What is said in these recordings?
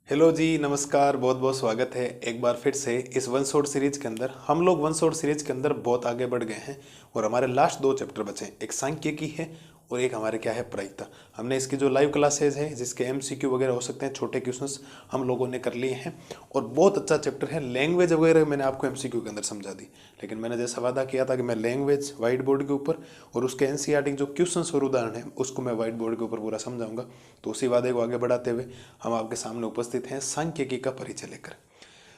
Hello जी, नमस्कार। बहुत बहुत स्वागत है एक बार फिर से इस वन शॉट सीरीज के अंदर। हम लोग वन शॉट सीरीज के अंदर बहुत आगे बढ़ गए हैं और हमारे लास्ट दो चैप्टर बचे हैं। एक सांख्यिकी है और एक हमारे क्या है, प्रायिकता। हमने इसकी जो लाइव क्लासेज है जिसके एमसीक्यू वगैरह हो सकते हैं, छोटे क्वेश्चंस हम लोगों ने कर लिए हैं और बहुत अच्छा चैप्टर है। लैंग्वेज वगैरह मैंने आपको एमसीक्यू के अंदर समझा दी, लेकिन मैंने जैसा वादा किया था कि मैं लैंग्वेज व्हाइट बोर्ड के ऊपर और उसके एनसीईआरटी जो क्वेश्चंस और उदाहरण है उसको मैं व्हाइट बोर्ड के ऊपर पूरा समझाऊंगा। तो उसी वादे को आगे बढ़ाते हुए हम आपके सामने उपस्थित हैं सांख्यिकी का परिचय लेकर।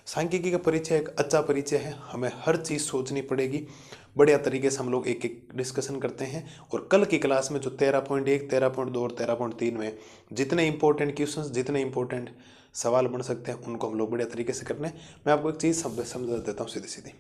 सांख्यिकी का परिचय एक अच्छा परिचय है, हमें हर चीज़ सोचनी पड़ेगी। बढ़िया तरीके से हम लोग एक एक डिस्कशन करते हैं और कल की क्लास में जो 13.1, 13.2 और 13.3 में जितने इंपॉर्टेंट क्वेश्चंस, जितने इंपॉर्टेंट सवाल बन सकते हैं उनको हम लोग बढ़िया तरीके से करने। मैं आपको एक चीज़ समझा देता हूँ सीधी सीधी।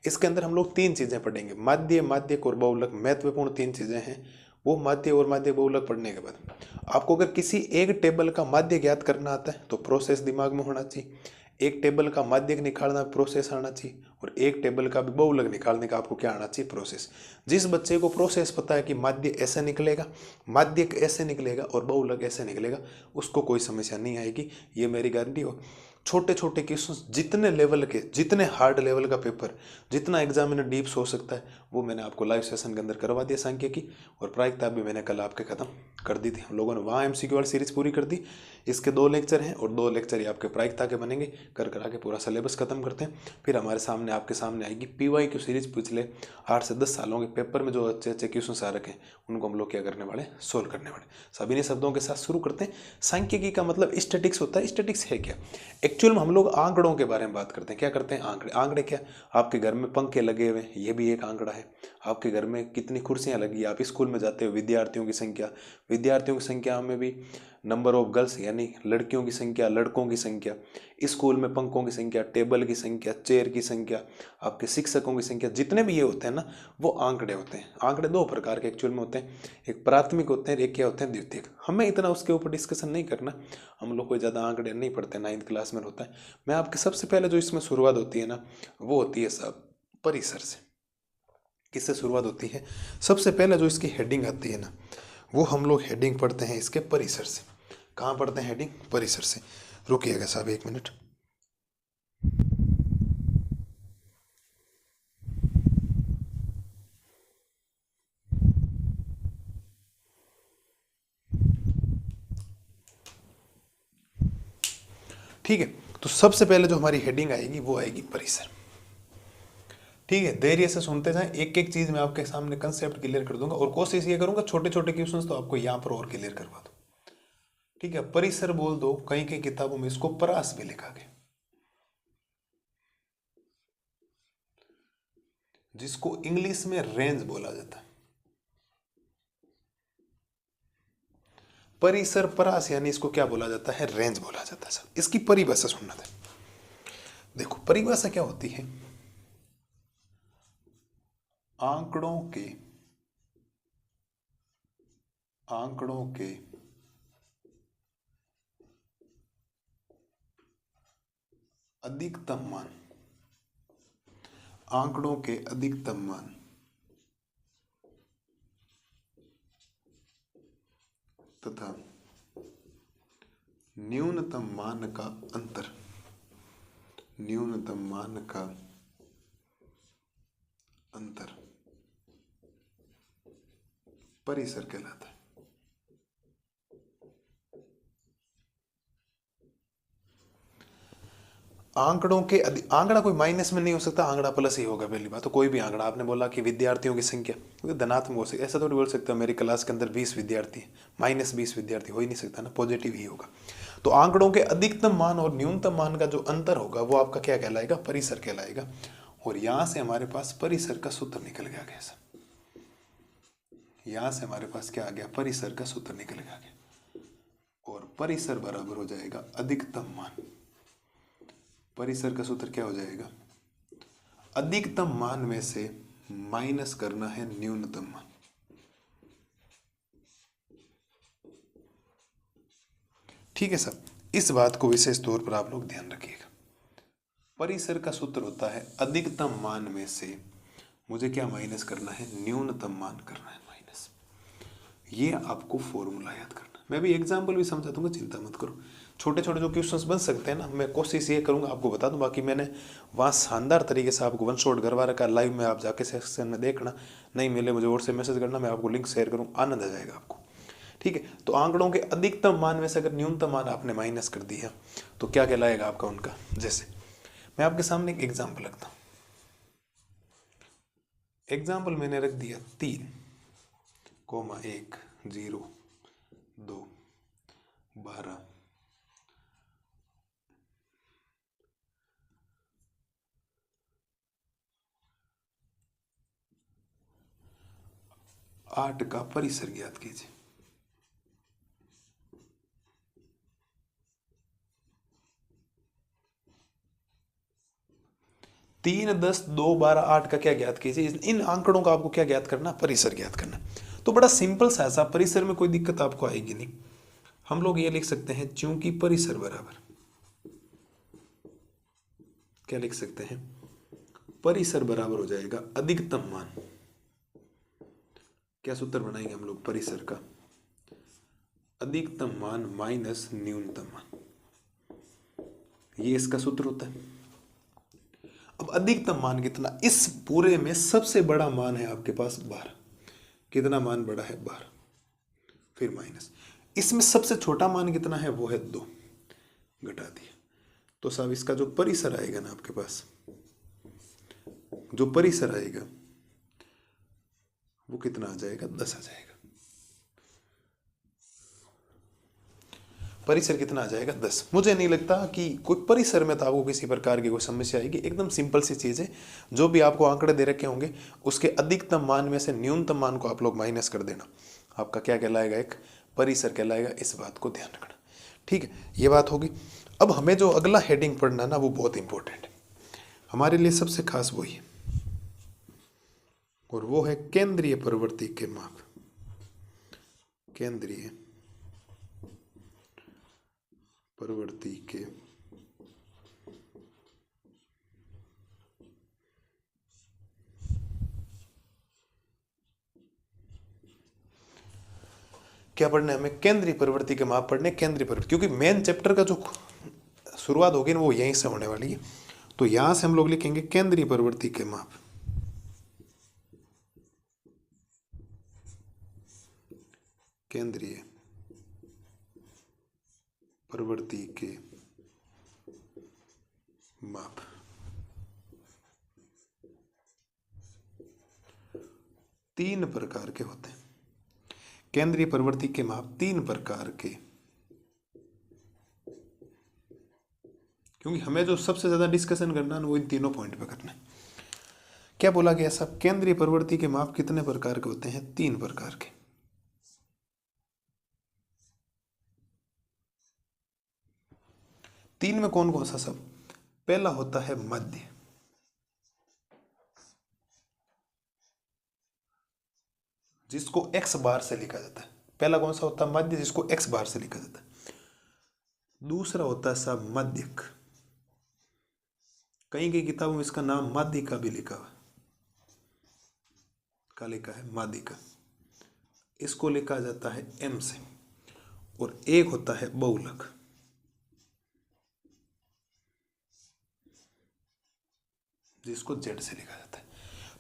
इसके अंदर हम लोग तीन चीज़ें पढ़ेंगे, माध्य, माध्यक और बहुलक। महत्वपूर्ण तीन चीज़ें हैं। वो माध्य और माध्यक बहुलक पढ़ने के बाद आपको अगर किसी एक टेबल का माध्य ज्ञात करना आता है तो प्रोसेस दिमाग में होना चाहिए। एक टेबल का माध्यक निकालना प्रोसेस आना चाहिए और एक टेबल का भी बहुलक निकालने का आपको क्या आना चाहिए, प्रोसेस। जिस बच्चे को प्रोसेस पता है कि माध्य ऐसे निकलेगा, माध्यक ऐसे निकलेगा और बहुलक ऐसे निकलेगा, उसको कोई समस्या नहीं आएगी, ये मेरी गारंटी हो। छोटे छोटे क्वेश्चंस, जितने लेवल के, जितने हार्ड लेवल का पेपर, जितना एग्जामिनर डीप्स हो सकता है वो मैंने आपको लाइव सेशन के अंदर करवा दिया सांख्यिकी। और प्रायिकता भी मैंने कल आपके खत्म कर दी थी। हम लोगों ने वहाँ एमसीक्यू वाली सीरीज पूरी कर दी। इसके 2 लेक्चर हैं और 2 लेक्चर ही आपके प्रायिकता के बनेंगे। कर करा के पूरा सिलेबस खत्म करते हैं। फिर हमारे सामने आपके सामने आएगी पीवाईक्यू सीरीज। पिछले 8 से 10 सालों के पेपर में जो अच्छे अच्छे क्वेश्चन आ रखे हैं उनको हम लोग क्या करने वाले, सोल्व करने वाले। सभी ने शब्दों के साथ शुरू करते हैं। सांख्यिकी का मतलब स्टैटिक्स होता है। स्टैटिक्स है क्या? एक्चुअल में हम लोग आंकड़ों के बारे में बात करते हैं। क्या करते हैं? आंकड़े। आंकड़े क्या? आपके घर में पंखे लगे हुए हैं, ये भी एक आंकड़ा है। आपके घर में कितनी कुर्सियां लगी, आप स्कूल में जाते हो, विद्यार्थियों की संख्या, विद्यार्थियों की संख्या में भी नंबर ऑफ गर्ल्स यानी लड़कियों की संख्या, लड़कों की संख्या, स्कूल में पंखों की संख्या, टेबल की संख्या, चेयर की संख्या, आपके शिक्षकों की संख्या, जितने भी ये होते हैं ना, वो आंकड़े होते हैं। आंकड़े 2 प्रकार के एक्चुअल में होते हैं, एक प्राथमिक होते हैं, एक क्या होते हैं, द्वितीयक। हमें इतना उसके ऊपर डिस्कशन नहीं करना, हम लोग कोई ज़्यादा आंकड़े नहीं पढ़ते, 9th क्लास में होता है। मैं आपके सबसे पहले जो इसमें शुरुआत होती है ना, वो होती है साहब परिसर से। किससे शुरुआत होती है? सबसे पहले जो इसकी हेडिंग आती है ना, वो हम लोग हेडिंग पढ़ते हैं इसके परिसर से। कहाँ पढ़ते हैं हेडिंग? परिसर से। रुकिएगा साहब 1 मिनट। ठीक है, तो सबसे पहले जो हमारी हेडिंग आएगी वो आएगी परिसर। ठीक है, धैर्य से सुनते जाएं, एक एक चीज मैं आपके सामने कंसेप्ट क्लियर कर दूंगा और कोशिश ये करूंगा छोटे छोटे क्वेश्चंस तो आपको यहाँ पर और क्लियर करवा दूं। ठीक है, परिसर बोल दो, कई कई किताबों में इसको परास भी लिखा गया, जिसको इंग्लिश में रेंज बोला जाता है। परिसर परास यानी इसको क्या बोला जाता है? रेंज बोला जाता है। सर इसकी परिभाषा सुनना था। देखो परिभाषा क्या होती है? आंकड़ों के अधिकतम मान, आंकड़ों के अधिकतम मान तथा न्यूनतम मान का अंतर, न्यूनतम मान का अंतर परिसर कहलाता है। आंकड़ों के आंकड़ा कोई माइनस में नहीं हो सकता, आंकड़ा प्लस ही होगा पहली बात तो। कोई भी आंकड़ा, आपने बोला कि विद्यार्थियों की संख्या, तो धनात्मक हो सकता, ऐसा थोड़ी बोल सकते हो मेरी क्लास के अंदर 20 विद्यार्थी हैं, -20 विद्यार्थी हो ही नहीं सकता ना, पॉजिटिव ही होगा। तो आंकड़ों के अधिकतम मान और न्यूनतम मान का जो अंतर होगा वो आपका क्या कहलाएगा? परिसर कहलाएगा। और यहां से हमारे पास परिसर का सूत्र निकल गया कैसा? यहां से हमारे पास क्या आ गया? परिसर का सूत्र निकल गया। और परिसर बराबर हो जाएगा अधिकतम मान। परिसर का सूत्र क्या हो जाएगा? अधिकतम मान में से माइनस करना है न्यूनतम मान। ठीक है सर, इस बात को विशेष तौर पर आप लोग ध्यान रखिएगा। परिसर का सूत्र होता है अधिकतम मान में से मुझे क्या माइनस करना है? न्यूनतम मान करना है माइनस। ये आपको फॉर्मूला याद करना। मैं भी एग्जाम्पल भी समझा दूंगा, चिंता मत करो। छोटे छोटे जो क्वेश्चंस बन सकते हैं ना, मैं कोशिश ये करूंगा आपको बता दूं। बाकी मैंने वहाँ शानदार तरीके से आपको वन शॉट करवा रखा है, लाइव में आप जाके सेक्शन में देखना। नहीं मिले मुझे और से मैसेज करना, मैं आपको लिंक शेयर करूँ, आनंद आ जाएगा आपको। ठीक है, तो आंकड़ों के अधिकतम मान में से अगर न्यूनतम मान आपने माइनस कर दिया तो क्या कहलाएगा आपका उनका। जैसे मैं आपके सामने एक एग्जाम्पल रखता हूँ। एग्जाम्पल मैंने रख दिया 3,1,0,2,12 8 का परिसर ज्ञात कीजिए। 3, 10, 2, 12, 8 का क्या ज्ञात कीजिए। इन आंकड़ों का आपको क्या ज्ञात करना, परिसर ज्ञात करना। तो बड़ा सिंपल सा ऐसा, परिसर में कोई दिक्कत आपको आएगी नहीं। हम लोग ये लिख सकते हैं चूंकि परिसर बराबर, क्या लिख सकते हैं, परिसर बराबर हो जाएगा अधिकतम मान। क्या सूत्र बनाएंगे हम लोग परिसर का, अधिकतम मान माइनस न्यूनतम मान, ये इसका सूत्र होता है। अब अधिकतम मान कितना, इस पूरे में सबसे बड़ा मान है आपके पास 12। कितना मान बड़ा है, 12, फिर माइनस। इसमें सबसे छोटा मान कितना है, वो है 2, घटा दिया। तो साहब इसका जो परिसर आएगा ना आपके पास, जो परिसर आएगा वो कितना आ जाएगा, 10 आ जाएगा। परिसर कितना आ जाएगा, 10। मुझे नहीं लगता कि कोई परिसर में तो आपको किसी प्रकार की कोई समस्या आएगी। एकदम सिंपल सी चीज़ है, जो भी आपको आंकड़े दे रखे होंगे उसके अधिकतम मान में से न्यूनतम मान को आप लोग माइनस कर देना, आपका क्या कहलाएगा, एक परिसर कहलाएगा। इस बात को ध्यान रखना। ठीक है, ये बात होगी। अब हमें जो अगला हेडिंग पढ़ना ना, वो बहुत इंपॉर्टेंट है हमारे लिए, सबसे खास वही है, और वो है केंद्रीय प्रवृत्ति के माप। केंद्रीय प्रवृत्ति के क्या पढ़ना है हमें, केंद्रीय प्रवृत्ति के माप पढ़ने। केंद्रीय प्रवृत्ति, क्योंकि मेन चैप्टर का जो शुरुआत होगी ना वो यहीं से होने वाली है। तो यहां से हम लोग लिखेंगे केंद्रीय प्रवृत्ति के माप। केंद्रीय प्रवृत्ति के माप। तीन प्रकार के होते हैं केंद्रीय प्रवृत्ति के माप, 3 प्रकार के, क्योंकि हमें जो सबसे ज्यादा डिस्कशन करना है वो इन तीनों पॉइंट पे करना है। क्या बोला गया सब, केंद्रीय प्रवृत्ति के माप कितने प्रकार के होते हैं, 3 प्रकार के। तीन में कौन कौन सा सब, पहला होता है मध्य, जिसको x बार से लिखा जाता है। पहला कौन सा होता है, मध्य, जिसको x बार से लिखा जाता है। दूसरा होता है सब मध्यक, कहीं कहीं किताबों में इसका नाम माध्यिका भी लिखा हुआ, क्या लिखा है, माध्यिका, इसको लिखा जाता है m से। और एक होता है बहुलक, जिसको z से लिखा जाता है।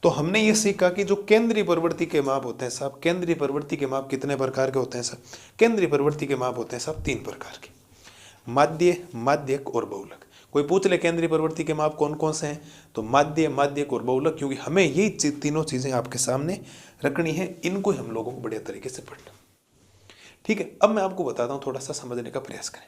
तो हमने ये सीखा कि जो केंद्रीय प्रवृत्ति के माप होते हैं साहब, केंद्रीय प्रवृत्ति के माप कितने प्रकार के होते हैं साहब, केंद्रीय प्रवृत्ति के माप होते हैं साहब 3 प्रकार के, माध्य, माध्यक और बहुलक। कोई पूछ ले केंद्रीय प्रवृत्ति के माप कौन कौन से हैं, तो माध्य, माध्यक और बहुलक, क्योंकि हमें यही तीनों चीजें आपके सामने रखनी है, इनको हम लोगों को बढ़िया तरीके से पढ़ना। ठीक है, अब मैं आपको बताता हूँ, थोड़ा सा समझने का प्रयास करें।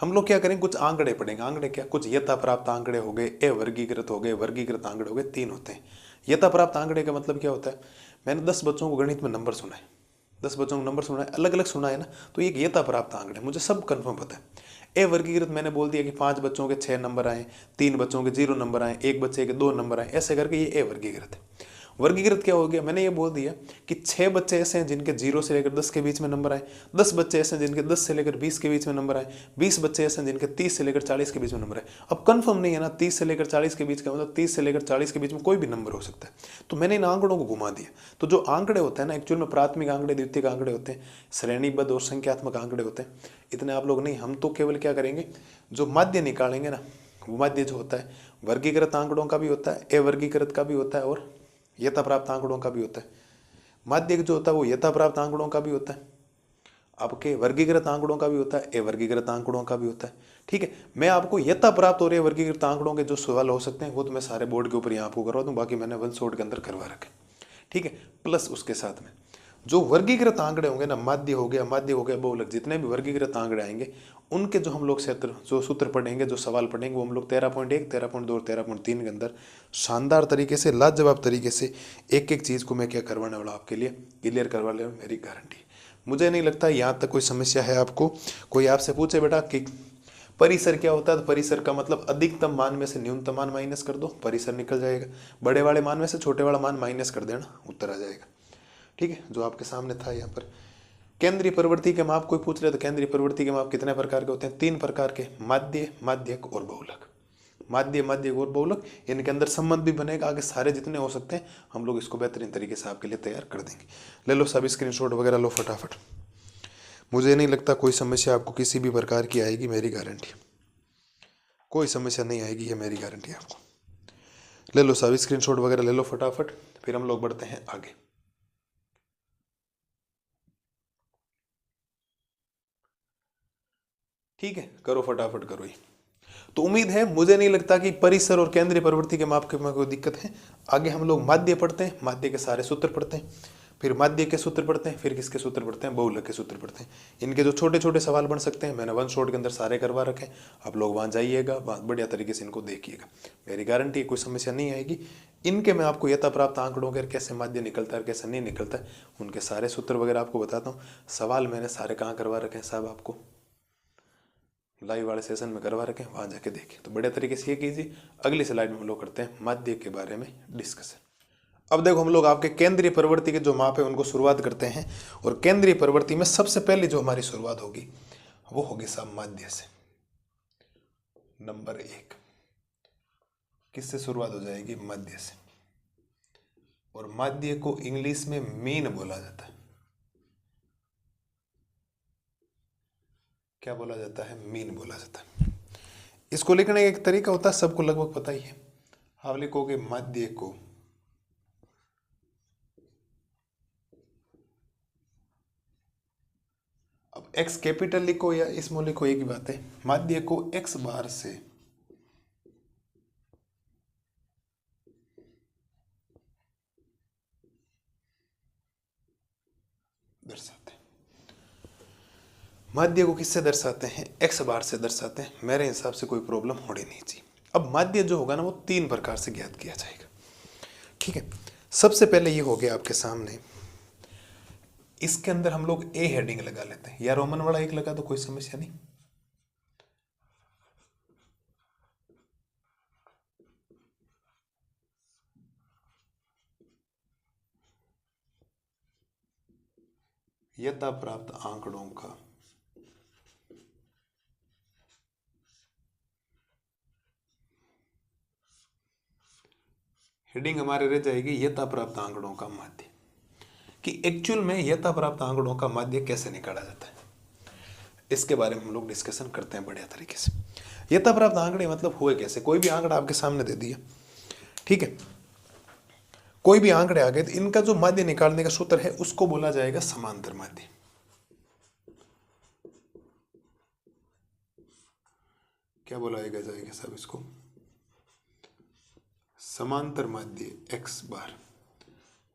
हम लोग क्या करें, कुछ आंकड़े पढ़ेंगे। आंकड़े क्या, कुछ यथा प्राप्त आंकड़े हो गए, अवर्गीकृत हो गए, वर्गीकृत आंकड़े हो गए, 3 होते हैं। यथा प्राप्त आंकड़े का मतलब क्या होता है, मैंने 10 बच्चों को गणित में नंबर सुनाए, 10 बच्चों को नंबर सुनाए, अलग अलग सुनाए ना, तो ये यथा प्राप्त आंकड़े, मुझे सब कन्फर्म पता है। अवर्गीकृत मैंने बोल दिया कि 5 बच्चों के 6 नंबर आए, 3 बच्चों के 0 नंबर आए, 1 बच्चे के 2 नंबर आए, ऐसे करके ये अवर्गीकृत है। वर्गीकृत क्या हो गया, मैंने ये बोल दिया कि 6 बच्चे ऐसे हैं जिनके 0 से लेकर 10 के बीच में नंबर आए, 10 बच्चे ऐसे हैं जिनके 10 से लेकर 20 के बीच में नंबर आए, 20 बच्चे ऐसे हैं जिनके 30 से लेकर 40 के बीच में नंबर आए। अब कंफर्म नहीं है ना, 30 से लेकर 40 के बीच का मतलब 30 से लेकर 40 के बीच में कोई भी नंबर हो सकता है। तो मैंने इन आंकड़ों को घुमा दिया। तो जो आंकड़े होते हैं ना, एक्चुअल में प्राथमिक आंकड़े, द्वितीयक आंकड़े होते हैं, श्रेणीबद्ध और संख्यात्मक आंकड़े होते हैं। इतने आप लोग नहीं, हम तो केवल क्या करेंगे, जो माध्य निकालेंगे ना, वो माध्य जो होता है वर्गीकृत आंकड़ों का भी होता है, अवर्गीकृत का भी होता है और यथाप्राप्त आंकड़ों का भी होता है। माध्य जो होता है वो यथाप्राप्त आंकड़ों का भी होता है, आपके वर्गीकृत आंकड़ों का भी होता है, अवर्गीकृत आंकड़ों का भी होता है। ठीक है, मैं आपको यथाप्राप्त और अवर्गीकृत आंकड़ों के जो सवाल हो सकते हैं वो तो मैं सारे बोर्ड के ऊपर यहाँ आपको करवा दूँ, बाकी मैंने वन शॉट के अंदर करवा रखे। ठीक है, प्लस उसके साथ में जो वर्गीकृत आंकड़े होंगे ना, माध्य हो गया बहुलक, जितने भी वर्गीकृत आंकड़े आएंगे उनके जो हम लोग क्षेत्र जो सूत्र पढ़ेंगे, जो सवाल पढ़ेंगे, वो हम लोग 13.1, 13.2 और 13.3 के अंदर शानदार तरीके से, लाजवाब तरीके से एक एक चीज़ को मैं क्या करवाने वाला आपके लिए क्लियर करवा ले, मेरी गारंटी। मुझे नहीं लगता यहाँ तक कोई समस्या है आपको। कोई आपसे पूछे बेटा कि परिसर क्या होता है, तो परिसर का मतलब अधिकतम मान में से न्यूनतम मान माइनस कर दो, परिसर निकल जाएगा। बड़े वाले मान में से छोटे वाला मान माइनस कर देना, उत्तर आ जाएगा। ठीक है, जो आपके सामने था यहाँ पर। केंद्रीय प्रवृत्ति के माप कोई पूछ रहे तो केंद्रीय प्रवृत्ति के माप कितने प्रकार के होते हैं, 3 प्रकार के, माध्य, माध्यक और बहुलक। माध्य, माध्यक और बहुलक, इनके अंदर संबंध भी बनेगा, आगे सारे जितने हो सकते हैं हम लोग इसको बेहतरीन तरीके से आपके लिए तैयार कर देंगे। ले लो सब स्क्रीनशॉट वगैरह लो फटाफट। मुझे नहीं लगता कोई समस्या आपको किसी भी प्रकार की आएगी, मेरी गारंटी। कोई समस्या नहीं आएगी, ये मेरी गारंटी आपको। ले लो सब स्क्रीनशॉट वगैरह ले लो फटाफट, फिर हम लोग बढ़ते हैं आगे। ठीक है, करो फटाफट करो ये। तो उम्मीद है, मुझे नहीं लगता कि परिसर और केंद्रीय प्रवृत्ति के माप में कोई दिक्कत है। आगे हम लोग माध्य पढ़ते हैं, माध्य के सारे सूत्र पढ़ते हैं, फिर माध्य के सूत्र पढ़ते हैं, फिर किसके सूत्र पढ़ते हैं, बहुलक के सूत्र पढ़ते हैं। इनके जो छोटे छोटे सवाल बन सकते हैं मैंने वन शॉट के अंदर सारे करवा रखे हैं, आप लोग वहाँ जाइएगा, बढ़िया तरीके से इनको देखिएगा, मेरी गारंटी है कोई समस्या नहीं आएगी। इनके मैं आपको यथा प्राप्त आंकड़ों के कैसे माध्य निकलता है कैसे नहीं निकलता है उनके सारे सूत्र वगैरह आपको बताता हूँ। सवाल मैंने सारे कहाँ करवा रखे हैं साहब, आपको लाइव वाले सेशन में करवा रखे हैं, वहाँ जाके देखें। तो बढ़िया तरीके से ये कीजिए। अगली स्लाइड में हम लोग करते हैं माध्य के बारे में डिस्कशन। अब देखो, हम लोग आपके केंद्रीय प्रवृत्ति के जो माप है उनको शुरुआत करते हैं, और केंद्रीय प्रवृत्ति में सबसे पहले जो हमारी शुरुआत होगी वो होगी साहब माध्य से। नंबर 1 किससे शुरुआत हो जाएगी, माध्य से। और माध्य को इंग्लिश में मीन बोला जाता है। क्या बोला जाता है, मीन बोला जाता है। इसको लिखने का एक तरीका होता है, सबको लगभग पता ही है। आप लिखोगे माध्य को अब एक्स कैपिटल लिखो या स्मॉल लिखो, एक ही बात है। माध्य को एक्स बार से दर्शाते हैं। माध्य को किससे दर्शाते हैं, एक्स बार से दर्शाते हैं। मेरे हिसाब से कोई प्रॉब्लम होनी नहीं चाहिए। अब माध्य जो होगा ना वो 3 प्रकार से ज्ञात किया जाएगा। ठीक है, सबसे पहले ये हो गया आपके सामने, इसके अंदर हम लोग ए हेडिंग लगा लेते हैं, या रोमन वाला 1 लगा तो कोई समस्या नहीं। यथा प्राप्त आंकड़ों का हेडिंग हमारे रह जाएगी यथा प्राप्त आंकड़ों का माध्य, कि एक्चुअल में यथा प्राप्त आंकड़ों का माध्य कैसे निकाला जाता है, इसके बारे में हम लोग डिस्कशन करते हैं बढ़िया तरीके से। यथा प्राप्त आंकड़े मतलब हुए कैसे, कोई भी आंकड़ा आपके सामने दे दिया, ठीक है, कोई भी आंकड़े आ गए तो इनका जो माध्य निकालने का सूत्र है उसको बोला जाएगा समांतर माध्य। क्या बोला जाएगा सब इसको, समांतर माध्य एक्स बार।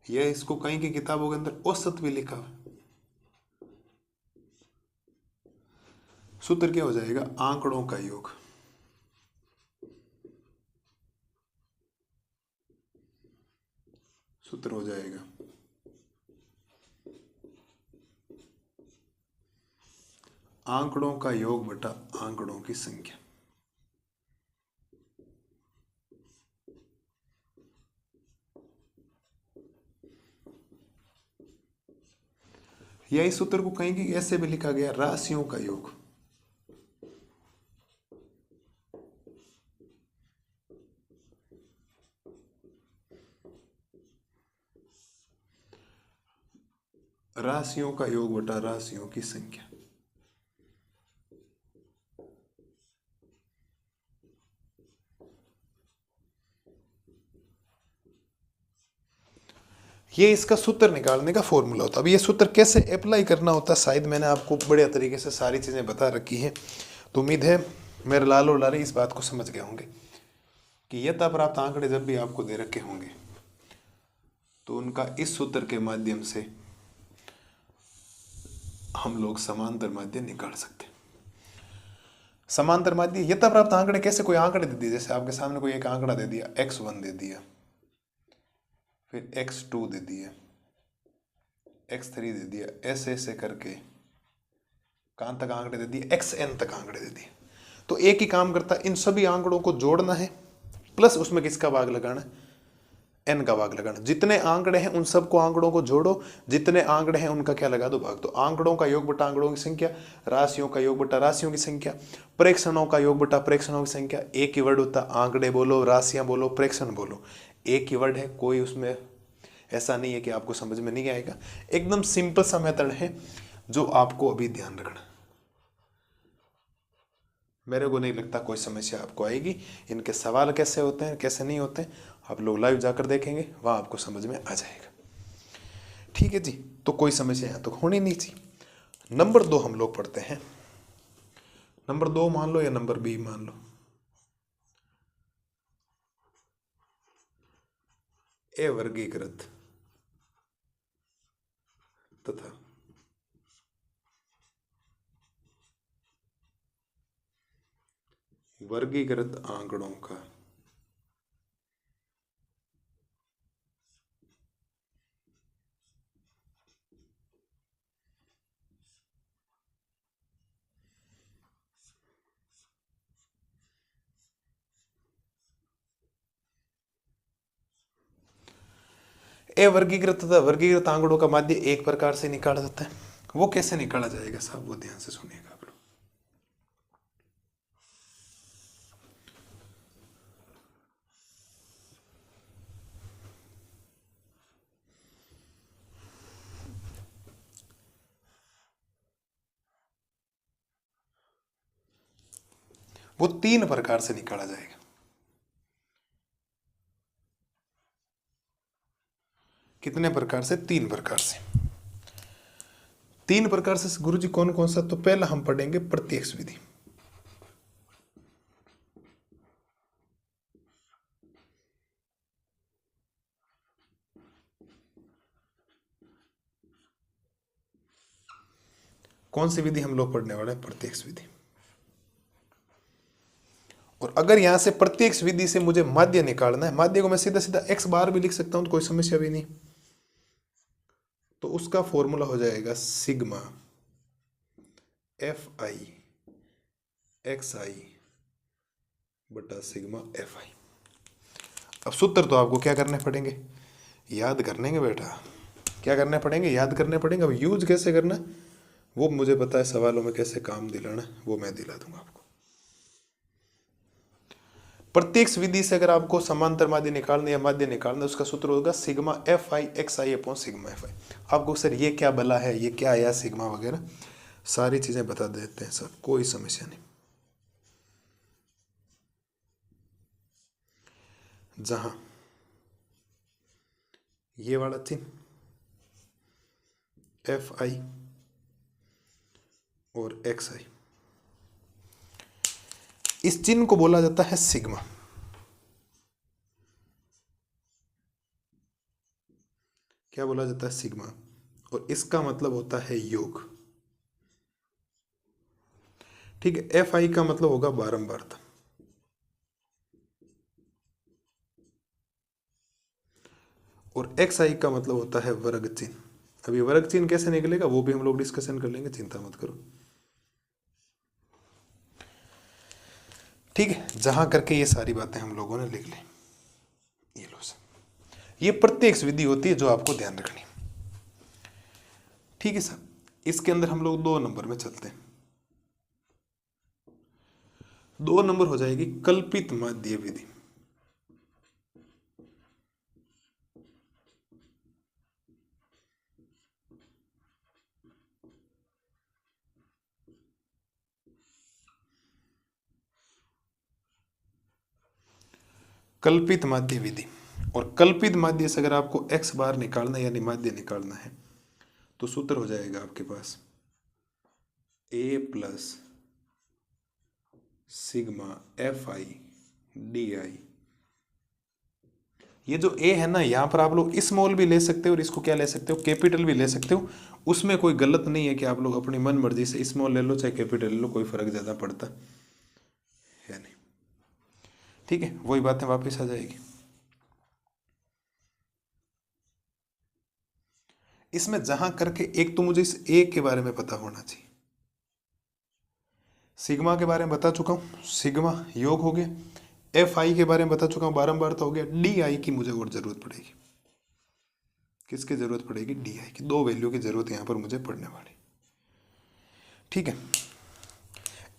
यह इसको कहीं की किताबों के अंदर औसत भी लिखा है। सूत्र क्या हो जाएगा, आंकड़ों का योग। सूत्र हो जाएगा आंकड़ों का योग बटा आंकड़ों की संख्या। या इस सूत्र को कहीं कि ऐसे भी लिखा गया राशियों का योग। राशियों का योग बटा राशियों की संख्या। ये इसका सूत्र निकालने का फॉर्मूला होता है। अब ये सूत्र कैसे अप्लाई करना होता है शायद मैंने आपको बढ़िया तरीके से सारी चीज़ें बता रखी है, तो उम्मीद है मेरे लाल और लारी इस बात को समझ गए होंगे कि यथा प्राप्त आंकड़े जब भी आपको दे रखे होंगे तो उनका इस सूत्र के माध्यम से हम लोग समांतर माध्य निकाल सकते हैं। समांतर माध्य यथा प्राप्त आंकड़े कैसे, कोई आंकड़े दे दिए, जैसे आपके सामने कोई एक आंकड़ा दे दिया x1 दे दिया, फिर x2 दे दिया, x3 दे दिया, ऐसे ऐसे करके कहां तक आंकड़े दे दिए, xn तक आंकड़े दे दिए। तो एक ही काम करता है, इन सभी आंकड़ों को जोड़ना है प्लस उसमें किसका भाग लगाना है, n का भाग लगाना। जितने आंकड़े हैं उन सबको आंकड़ों को जोड़ो, जितने आंकड़े हैं उनका क्या लगा दो, भाग। तो आंकड़ों का योग बटा आंकड़ों की संख्या, राशियों का योग बटा राशियों की संख्या, प्रेक्षणों का योग बटा प्रेक्षणों की संख्या। एक ही वर्ड होता, आंकड़े बोलो, राशियां बोलो, प्रेक्षण बोलो, एक ही वर्ड है, कोई उसमें ऐसा नहीं है कि आपको समझ में नहीं आएगा। एकदम सिंपल सा मेथड है जो आपको अभी ध्यान रखना। मेरे को नहीं लगता कोई समस्या आपको आएगी। इनके सवाल कैसे होते हैं कैसे नहीं होते हैं आप लोग लाइव जाकर देखेंगे, वहां आपको समझ में आ जाएगा। ठीक है जी, तो कोई समस्या यहाँ तो होनी नहीं चाहिए। नंबर 2 हम लोग पढ़ते हैं। नंबर 2 मान लो या नंबर बी मान लो, अवर्गीकृत तथा वर्गीकृत आंकड़ों का अवर्गीकृत तथा वर्गीकृत आंकड़ों का माध्य एक प्रकार से निकाला जाता है। वो कैसे निकाला जाएगा साहब, वो ध्यान से सुनिएगा आप लोग। वो 3 प्रकार से निकाला जाएगा। कितने प्रकार से, 3 प्रकार से। 3 प्रकार से गुरुजी कौन कौन सा, तो पहला हम पढ़ेंगे प्रत्यक्ष विधि। कौन सी विधि हम लोग पढ़ने वाले हैं, प्रत्यक्ष विधि। और अगर यहां से प्रत्यक्ष विधि से मुझे माध्य निकालना है, माध्य को मैं सीधा सीधा x बार भी लिख सकता हूं तो कोई समस्या भी नहीं। तो उसका फॉर्मूला हो जाएगा सिग्मा एफ आई एक्स आई बटा सिग्मा एफ आई। अब सूत्र तो आपको क्या करने पड़ेंगे, याद करने बेटा, क्या करने पड़ेंगे, याद करने पड़ेंगे। अब यूज कैसे करना वो मुझे पता है, सवालों में कैसे काम दिलाना वो मैं दिला दूंगा आपको। प्रत्यक्ष विधि से अगर आपको समांतर माध्य निकालना या माध्य निकालना, उसका सूत्र होगा sigma F I X I upon sigma F आई। आपको सर ये क्या बला है, ये क्या आया सिग्मा वगैरह सारी चीजें बता देते हैं सर, कोई समस्या नहीं। जहां ये वाला चिन्ह एफ आई और एक्स आई, इस चिन्ह को बोला जाता है सिग्मा। क्या बोला जाता है, सिग्मा। और इसका मतलब होता है योग। ठीक है, एफ आई का मतलब होगा बारंबारता। और एक्स आई का मतलब होता है वर्ग चिन्ह। अभी वर्ग चिन्ह कैसे निकलेगा वो भी हम लोग डिस्कशन कर लेंगे, चिंता मत करो। ठीक है, जहां करके ये सारी बातें हम लोगों ने लिख ली। ये लो सर, ये प्रत्यक्ष विधि होती है जो आपको ध्यान रखनी। ठीक है सर, इसके अंदर हम लोग 2 नंबर में चलते हैं। 2 नंबर हो जाएगी कल्पित माध्य विधि। कल्पित माध्य विधि। और कल्पित माध्य से अगर आपको x बार निकालना है यानी माध्य निकालना है तो सूत्र हो जाएगा आपके पास a plus sigma F I D आई। ये जो a है ना, यहां पर आप लोग स्मॉल भी ले सकते हो और इसको क्या ले सकते हो, कैपिटल भी ले सकते हो। उसमें कोई गलत नहीं है कि आप लोग अपनी मन मर्जी से स्मॉल ले लो चाहे कैपिटल ले लो, कोई फर्क ज्यादा पड़ता है नहीं। ठीक है, वही बातें वापस आ जाएगी। इसमें जहां करके एक तो मुझे इस ए के बारे में पता होना चाहिए। सिग्मा के बारे में बता चुका हूं, सिग्मा योग हो गया। एफ आई के बारे में बता चुका हूं, बारंबार तो हो गया। डी आई की मुझे और जरूरत पड़ेगी। किसकी जरूरत पड़ेगी, डी आई की। 2 वैल्यू की जरूरत यहां पर मुझे पड़ने वाली। ठीक है,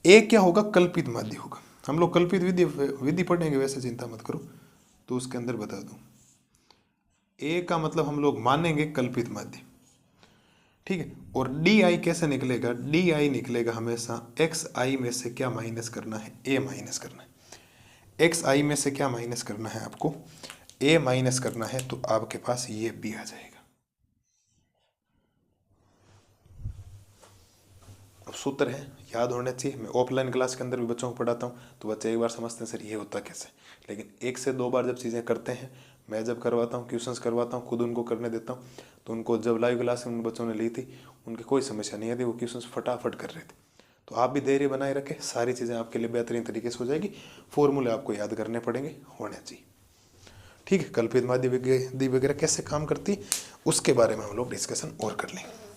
ए क्या होगा, कल्पित माध्य होगा। हम लोग कल्पित विधि पढ़ेंगे, वैसे चिंता मत करो। तो उसके अंदर बता दूं, ए का मतलब हम लोग मानेंगे कल्पित माध्य। ठीक है, और डी आई कैसे निकलेगा, डी आई निकलेगा हमेशा एक्स आई में से क्या माइनस करना है, ए माइनस करना है। एक्स आई में से क्या माइनस करना है आपको, ए माइनस करना है। तो आपके पास ये बी आ जाएगा। अब सूत्र है, याद होने चाहिए। मैं ऑफलाइन क्लास के अंदर भी बच्चों को पढ़ाता हूँ तो बच्चे एक बार समझते हैं सर ये होता कैसे, लेकिन 1 से 2 बार जब चीज़ें करते हैं, मैं जब करवाता हूँ, क्वेश्चंस करवाता हूँ, खुद उनको करने देता हूँ, तो उनको जब लाइव क्लास में उन बच्चों ने ली थी, उनकी कोई समस्या नहीं आती, वो क्वेश्चंस फटाफट कर रहे थे। तो आप भी धैर्य बनाए रखें, सारी चीज़ें आपके लिए बेहतरीन तरीके से हो जाएगी। फॉर्मूले आपको याद करने पड़ेंगे, होने चाहिए। ठीक है, कल्पित माध्य विधि वगैरह कैसे काम करती उसके बारे में हम लोग डिस्कशन और कर लेंगे।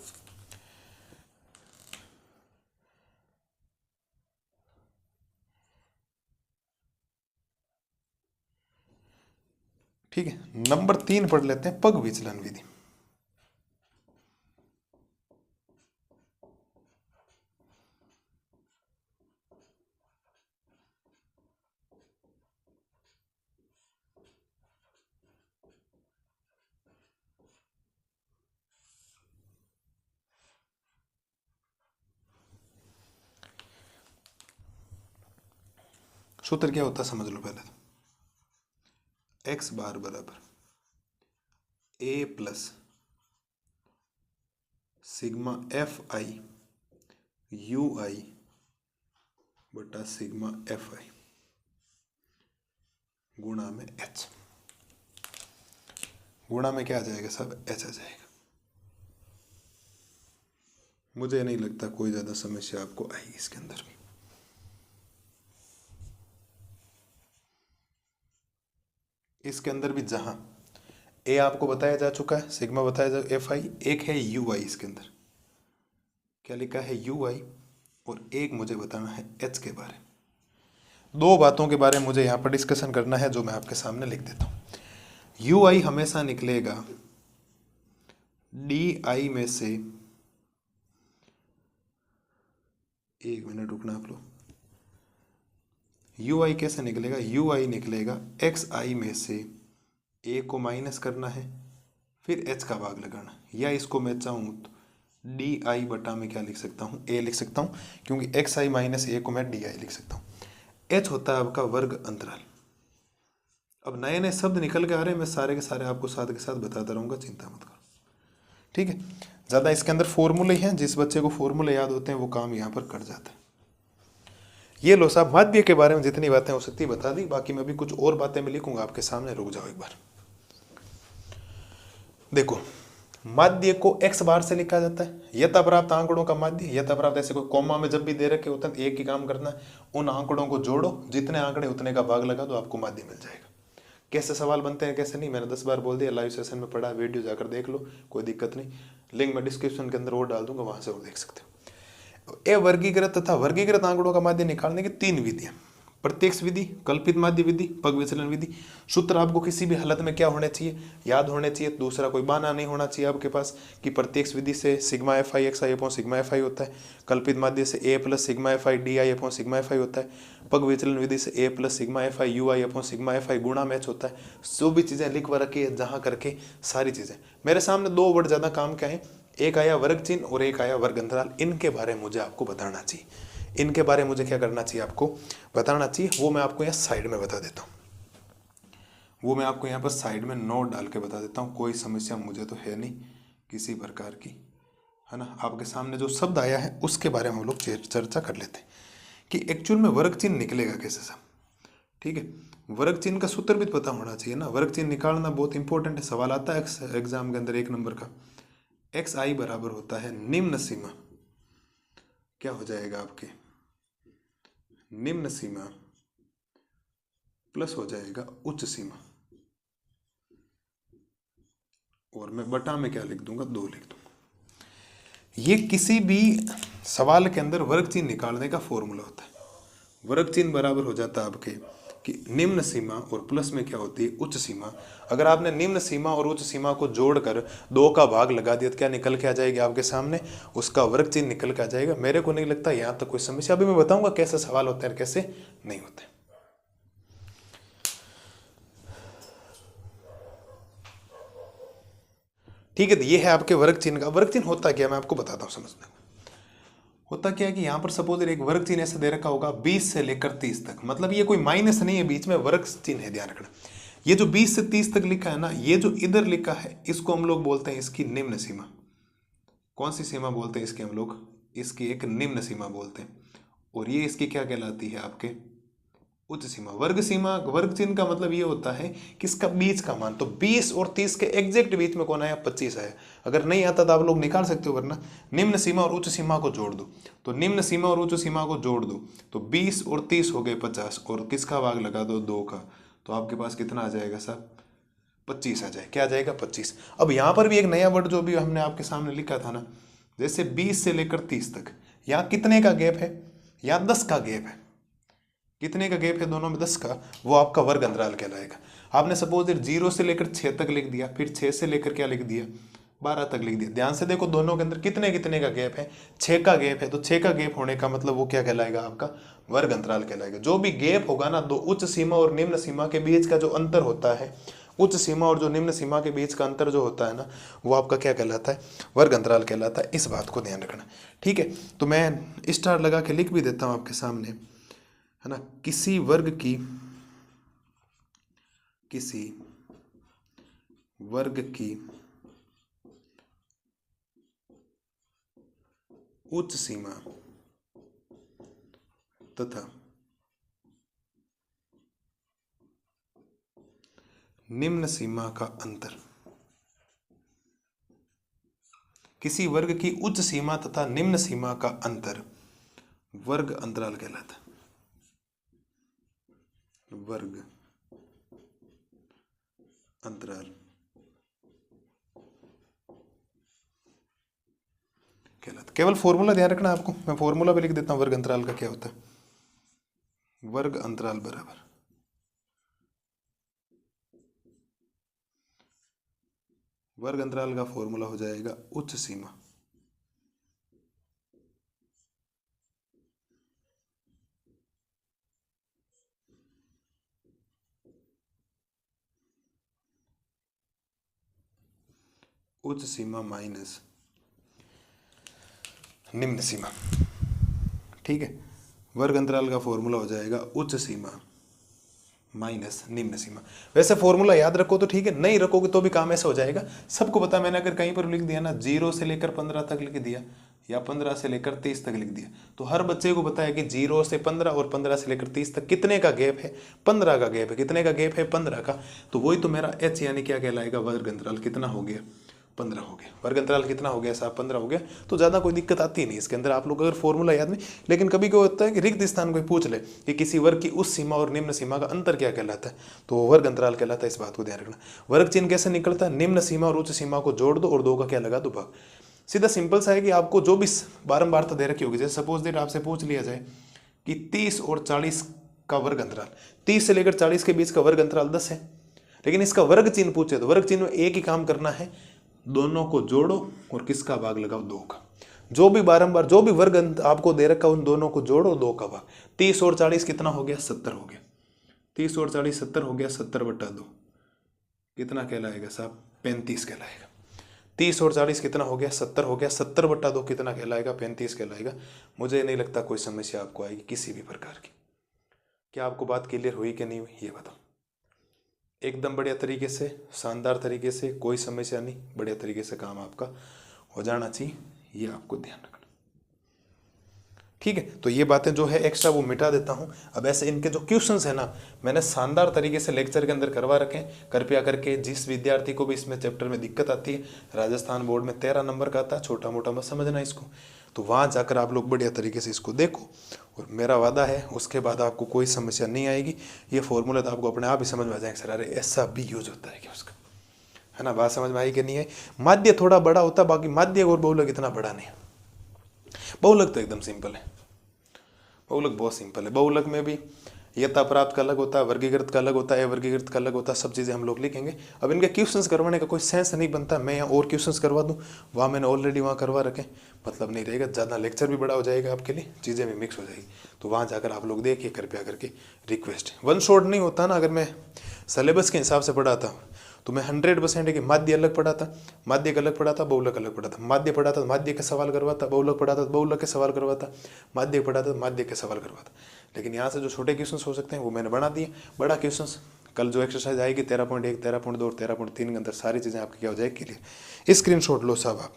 ठीक है, नंबर 3 पढ़ लेते हैं, पग विचलन विधि। सूत्र क्या होता है समझ लो पहले तो। एक्स बार बराबर A plus sigma F I U I बटा सिग्मा एफ आई गुणा में एच। गुणा में क्या आ जाएगा, सब एच आ जाएगा। मुझे नहीं लगता कोई ज्यादा समस्या आपको आएगी इसके अंदर भी। इसके अंदर भी जहां ए आपको बताया जा चुका है, सिग्मा बताया जा, एफ आई, एक है यू आई। इसके अंदर क्या लिखा है, यू आई, और एक मुझे बताना है एच के बारे में। 2 बातों के बारे में मुझे यहां पर डिस्कशन करना है, जो मैं आपके सामने लिख देता हूं। यू आई हमेशा निकलेगा डी आई में से, 1 मिनट रुकना आप लोग। यू आई कैसे निकलेगा, यू आई निकलेगा एक्स आई में से ए को माइनस करना है, फिर एच का भाग लगाना, या इसको मैं चाहूँ तो डी आई बटा में क्या लिख सकता हूँ, ए लिख सकता हूँ, क्योंकि एक्स आई माइनस ए को मैं डी आई लिख सकता हूँ। एच होता है आपका वर्ग अंतराल। अब नए नए शब्द निकल के आ रहे हैं, मैं सारे के सारे आपको साथ के साथ बताता रहूँगा, चिंता मत करो। ठीक है, ज़्यादा इसके अंदर फॉर्मूले हैं, जिस बच्चे को फॉर्मूले याद होते हैं वो काम यहाँ पर कर जाता है। ये लो साहब, माध्य के बारे में जितनी बातें हो सकती बता दी, बाकी मैं भी कुछ और बातें मैं लिखूंगा आपके सामने, रुक जाओ एक बार। देखो, माध्य को x बार से लिखा जाता है, यथाप्राप्त आंकड़ों का माध्य। यथाप्राप्त ऐसे कोई कॉमा में जब भी दे रखे होते हैं, एक ही काम करना है, उन आंकड़ों को जोड़ो, जितने आंकड़े उतने का भाग लगा दो, आपको माध्य मिल जाएगा। कैसे सवाल बनते हैं कैसे नहीं, मैंने 10 बार बोल दिया, लाइव सेशन में पढ़ा, वीडियो जाकर देख लो, कोई दिक्कत नहीं। लिंक मैं डिस्क्रिप्शन के अंदर और डाल दूंगा, वहां से और देख सकते हो। ए वर्गीकृत तथा वर्गीकृत आंकड़ों का माध्य निकालने की 3 विधियां। प्रत्यक्ष विधि, कल्पित माध्य विधि, पग विचलन विधि। सूत्र आपको किसी भी हालत में क्या होने चाहिए, याद होने चाहिए। दूसरा कोई बहाना नहीं होना चाहिए आपके पास कि प्रत्यक्ष विधि से sigma F I X I upon sigma F I होता है, कल्पित माध्य से A plus sigma F I D I upon sigma F I होता है, पग विचलन विधि से A plus sigma F I U I upon sigma F I गुणा मैच होता है। जो भी चीज़ें लिखवा रखी है जहाँ करके सारी चीज़ें। मेरे सामने दो वर्ड ज़्यादा काम क्या है, एक आया वर्ग चिन्ह और एक आया वर्ग अंतराल। इनके बारे में मुझे आपको बताना चाहिए, इनके बारे में मुझे क्या करना चाहिए, आपको बताना चाहिए। वो मैं आपको यहाँ साइड में बता देता हूँ, वो मैं आपको यहाँ पर साइड में नोट डाल के बता देता हूँ। कोई समस्या मुझे तो है नहीं किसी प्रकार की, है ना। आपके सामने जो शब्द आया है उसके बारे में हम लोग चर्चा कर लेते हैं कि एक्चुअल में वर्ग चिन्ह निकलेगा कैसे सब। ठीक है, वर्ग चिन्ह का सूत्र भी पता होना चाहिए ना। वर्ग चिन्ह निकालना बहुत इंपॉर्टेंट है, सवाल आता है एग्जाम के अंदर 1 नंबर का। एक्स आई बराबर होता है निम्न सीमा, क्या हो जाएगा आपके निम्न सीमा प्लस हो जाएगा उच्च सीमा, और मैं बटा में क्या लिख दूंगा, 2 लिख दूंगा। ये किसी भी सवाल के अंदर वर्ग चिन्ह निकालने का फॉर्मूला होता है। वर्ग चिन्ह बराबर हो जाता है आपके कि निम्न सीमा और प्लस में क्या होती है, उच्च सीमा। अगर आपने निम्न सीमा और उच्च सीमा को जोड़कर 2 का भाग लगा दिया तो क्या निकल के आ जाएगी आपके सामने, उसका वर्ग चिन्ह निकल के आ जाएगा। मेरे को नहीं लगता यहाँ तक कोई समस्या। अभी मैं बताऊंगा कैसे सवाल होते हैं कैसे नहीं होते। ठीक है, तो ये है आपके वर्ग चिन्ह का। वर्ग चिन्ह होता क्या मैं आपको बताता हूँ समझने में। होता क्या है कि यहाँ पर सपोज एक वर्ग चिन्ह ऐसे दे रखा होगा 20 से लेकर 30 तक, मतलब ये कोई माइनस नहीं है, बीच में वर्ग चिन्ह है, ध्यान रखना। ये जो 20 से 30 तक लिखा है ना, ये जो इधर लिखा है इसको हम लोग बोलते हैं इसकी निम्न सीमा। कौन सी सीमा बोलते हैं इसकी हम लोग, इसकी एक निम्न सीमा बोलते हैं। और ये इसकी क्या कहलाती है आपके उच्च सीमा। वर्ग सीमा, वर्ग चिन्ह का मतलब ये होता है कि इसका बीच का मान। तो 20 और 30 के एग्जैक्ट बीच में कौन आया, 25 आया। अगर नहीं आता तो आप लोग निकाल सकते हो, वरना निम्न सीमा और उच्च सीमा को जोड़ दो। तो निम्न सीमा और उच्च सीमा को जोड़ दो तो 20 और 30 हो गए 50, और किसका भाग लगा दो, 2 का। तो आपके पास कितना आ जाएगा साहब, 25 आ जाए। क्या आ जाएगा, 25। अब यहाँ पर भी एक नया वर्ड जो भी हमने आपके सामने लिखा था ना, जैसे 20 से लेकर 30 तक, यहाँ कितने का गैप है, यहाँ 10 का गैप है। कितने का गैप है दोनों में, 10 का। वो आपका वर्ग अंतराल कहलाएगा। आपने सपोज 0 से लेकर 6 तक लिख दिया, फिर 6 से लेकर क्या लिख दिया, 12 तक लिख दिया। ध्यान से देखो दोनों के अंदर कितने कितने का गैप है, 6 का गैप है। तो 6 का गैप होने का मतलब वो क्या कहलाएगा, आपका वर्ग अंतराल कहलाएगा। जो भी गैप होगा ना, दो उच्च सीमा और निम्न सीमा के बीच का जो अंतर होता है, उच्च सीमा और जो निम्न सीमा के बीच का अंतर जो होता है ना, वो आपका क्या कहलाता है, वर्ग अंतराल कहलाता है। इस बात को ध्यान रखना। ठीक है, तो मैं स्टार लगा के लिख भी देता हूँ आपके सामने, है ना। किसी वर्ग की उच्च सीमा तथा निम्न सीमा का अंतर, किसी वर्ग की उच्च सीमा तथा निम्न सीमा का अंतर वर्ग अंतराल कहलाता है। वर्ग अंतराल कहलाता। केवल फॉर्मूला ध्यान रखना आपको, मैं फॉर्मूला भी लिख देता हूं वर्ग अंतराल का क्या होता है। वर्ग अंतराल बराबर वर्ग अंतराल का फॉर्मूला हो जाएगा उच्च सीमा माइनस निम्न सीमा। ठीक है, वर्ग अंतराल का फॉर्मूला हो जाएगा उच्च सीमा माइनस निम्न सीमा। वैसे फॉर्मूला याद रखो तो ठीक है, नहीं रखोगे तो भी काम ऐसा हो जाएगा। सबको पता, मैंने अगर कहीं पर लिख दिया ना 0 से लेकर 15 तक लिख दिया या 15 से लेकर 30 तक लिख दिया, तो हर बच्चे को पता है कि 0 से 15 और 15 से लेकर 30 तक कितने का गैप है, 15 का गैप है। कितने का गैप है, 15 का। तो वही तो मेरा एच यानी क्या कहलाएगा, वर्ग अंतराल कितना हो गया, 15 हो गया। वर्ग अंतराल कितना हो गया साहब, 15 हो गया। तो ज़्यादा कोई दिक्कत आती नहीं इसके अंदर, आप लोग अगर फॉर्मूला याद नहीं। लेकिन कभी क्या होता है कि रिक्त स्थान कोई पूछ ले कि किसी वर्ग की उस सीमा और निम्न सीमा का अंतर क्या कहलाता है, तो वो वर्ग अंतराल कहलाता है। इस बात को ध्यान रखना। वर्ग चिन्ह कैसे निकलता है, निम्न सीमा और उच्च सीमा को जोड़ दो और 2 का क्या लगा दो भाग। सीधा सिंपल सा है कि आपको जो भी बारंबारता दे रखी होगी, जैसे सपोज देट आपसे पूछ लिया जाए कि 30 और 40 का वर्ग अंतराल, 30 से लेकर 40 के बीच का वर्ग अंतराल 10 है। लेकिन इसका वर्ग चिन्ह पूछे तो वर्ग चिन्ह में एक ही काम करना है, दोनों को जोड़ो और किसका भाग लगाओ, 2 का। जो भी बारंबार जो भी वर्ग आपको दे रखा उन दोनों को जोड़ो, 2 का भाग। 30 और 40 कितना हो गया, 70 हो गया। 30 और 40 70 हो गया, 70/2 कितना कहलाएगा साहब, 35 कहलाएगा। 30 और 40 कितना हो गया, 70 हो गया, 70/2 कितना कहलाएगा, 35 कहलाएगा। मुझे नहीं लगता कोई समस्या आपको आएगी किसी भी प्रकार की। क्या आपको बात क्लियर हुई कि नहीं हुई, ये बताओ। एकदम बढ़िया तरीके से, शानदार तरीके से, कोई समस्या नहीं, बढ़िया तरीके से काम आपका हो जाना चाहिए, ये आपको ध्यान रखना। ठीक है, तो ये बातें जो है एक्स्ट्रा वो मिटा देता हूँ। अब ऐसे इनके जो क्वेश्चंस है ना, मैंने शानदार तरीके से लेक्चर के अंदर करवा रखे हैं। कृपया करके जिस विद्यार्थी को भी इसमें चैप्टर में दिक्कत आती है, राजस्थान बोर्ड में 13 नंबर का आता है, छोटा मोटा मत समझना इसको, तो वहाँ जाकर आप लोग बढ़िया तरीके से इसको देखो। और मेरा वादा है उसके बाद आपको कोई समस्या नहीं आएगी। ये फॉर्मूला तो आपको अपने आप ही समझ में आ जाएगा, सर अरे ऐसा भी यूज होता है क्या उसका, है ना। बात समझ में आई कि नहीं है। माध्य थोड़ा बड़ा होता है, बाकी माध्य और बहुलक इतना बड़ा नहीं है। बहुलक तो एकदम सिंपल है, बहुलक बहुत सिंपल है। बहुलक में भी यथा प्राप्त का अलग होता है, वर्गीकृत का अलग होता है, वर्गीकृत का अलग होता है, सब चीज़ें हम लोग लिखेंगे। अब इनके क्वेश्चंस करवाने का कोई सेंस नहीं बनता, मैं यहाँ और क्वेश्चंस करवा दूँ, वहाँ मैंने ऑलरेडी वहाँ करवा रखे, मतलब नहीं रहेगा, ज़्यादा लेक्चर भी बड़ा हो जाएगा आपके लिए, चीज़ें भी मिक्स हो जाएगी। तो वहाँ जाकर आप लोग देखिए, कृपया करके रिक्वेस्ट। वन शॉट नहीं होता ना, अगर मैं सिलेबस के हिसाब से पढ़ाता तो मैं 100% कि माध्य अलग पढ़ा था, माध्य का अलग पढ़ा था, बहुलक अलग पढ़ा था, माध्य पढ़ा था माध्य के सवाल करवाता, बहुलक पढ़ा था बहुलक के सवाल करवाता, माध्य पढ़ा था माध्य के सवाल करवाता। लेकिन यहाँ से जो छोटे क्वेश्चंस हो सकते हैं वो मैंने बना दिए। बड़ा क्वेश्चंस कल जो एक्सरसाइज आएगी 13.1, 13.2 और 13.3 के अंदर सारी चीज़ें आपकी क्या हो जाएगी, क्लियर। स्क्रीनशॉट लो साहब, आप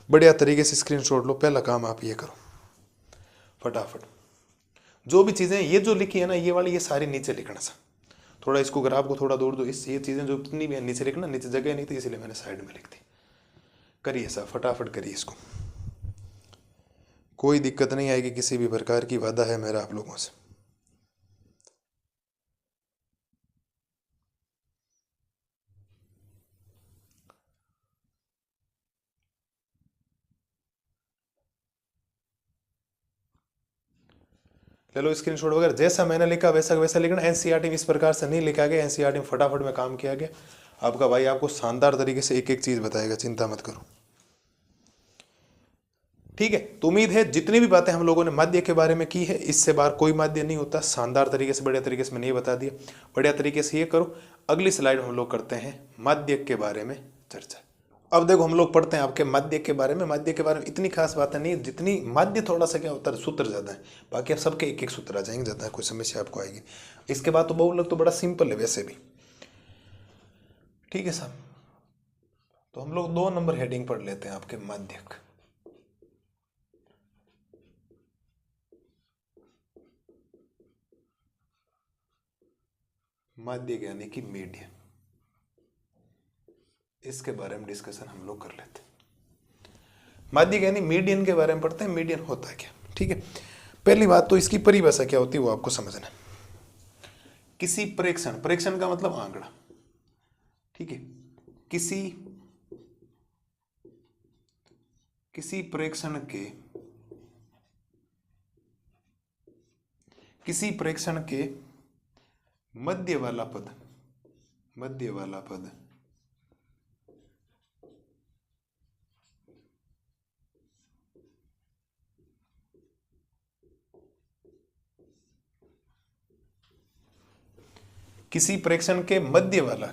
बढ़िया तरीके से स्क्रीनशॉट लो। पहला काम आप ये करो, फटाफट जो भी चीज़ें ये जो लिखी है ना, ये वाली, ये सारी नीचे लिखना सा। थोड़ा इसको अगर आपको थोड़ा दूर दो, इस ये चीज़ें जो इतनी भी नीचे लिखना, नीचे जगह नहीं थी इसलिए मैंने साइड में लिख दी। करिए साहब, फटाफट करिए इसको, कोई दिक्कत नहीं आएगी किसी भी प्रकार की, वादा है मेरा आप लोगों से। ले लो स्क्रीनशॉट वगैरह, जैसा मैंने लिखा वैसा वैसा लिखना। एनसीईआरटी में इस प्रकार से नहीं लिखा गया, एनसीईआरटी में फटाफट में काम किया गया। आपका भाई आपको शानदार तरीके से एक एक चीज़ बताएगा, चिंता मत करो। ठीक है, तो उम्मीद है जितनी भी बातें हम लोगों ने माध्य के बारे में की है, इससे बाहर कोई माध्य नहीं होता। शानदार तरीके से, बढ़िया तरीके से मैंने ये बता दिया। बढ़िया तरीके से ये करो। अगली स्लाइड हम लोग करते हैं माध्य के बारे में चर्चा। अब देखो हम लोग पढ़ते हैं आपके माध्य के बारे में। माध्य के बारे में इतनी खास बातें नहीं, जितनी माध्य थोड़ा सा क्या होता है, सूत्र ज़्यादा है, बाकी आप सबके एक एक सूत्र आ जाएंगे, ज़्यादा कोई समस्या आपको आएगी। इसके बाद तो बहुलक तो बड़ा सिंपल है वैसे भी। ठीक है साहब, तो हम लोग 2 नंबर हेडिंग पढ़ लेते हैं आपके माध्यक। माध्य यानी कि मीडियन, इसके बारे में डिस्कशन हम लोग कर लेते हैं। माध्य यानी मीडियन के बारे में पढ़ते हैं। मीडियन होता है क्या, ठीक है। पहली बात तो इसकी परिभाषा क्या होती है वो आपको समझना है। किसी प्रेक्षण, प्रेक्षण का मतलब आंकड़ा, ठीक है। किसी प्रेक्षण के मध्य वाला पद,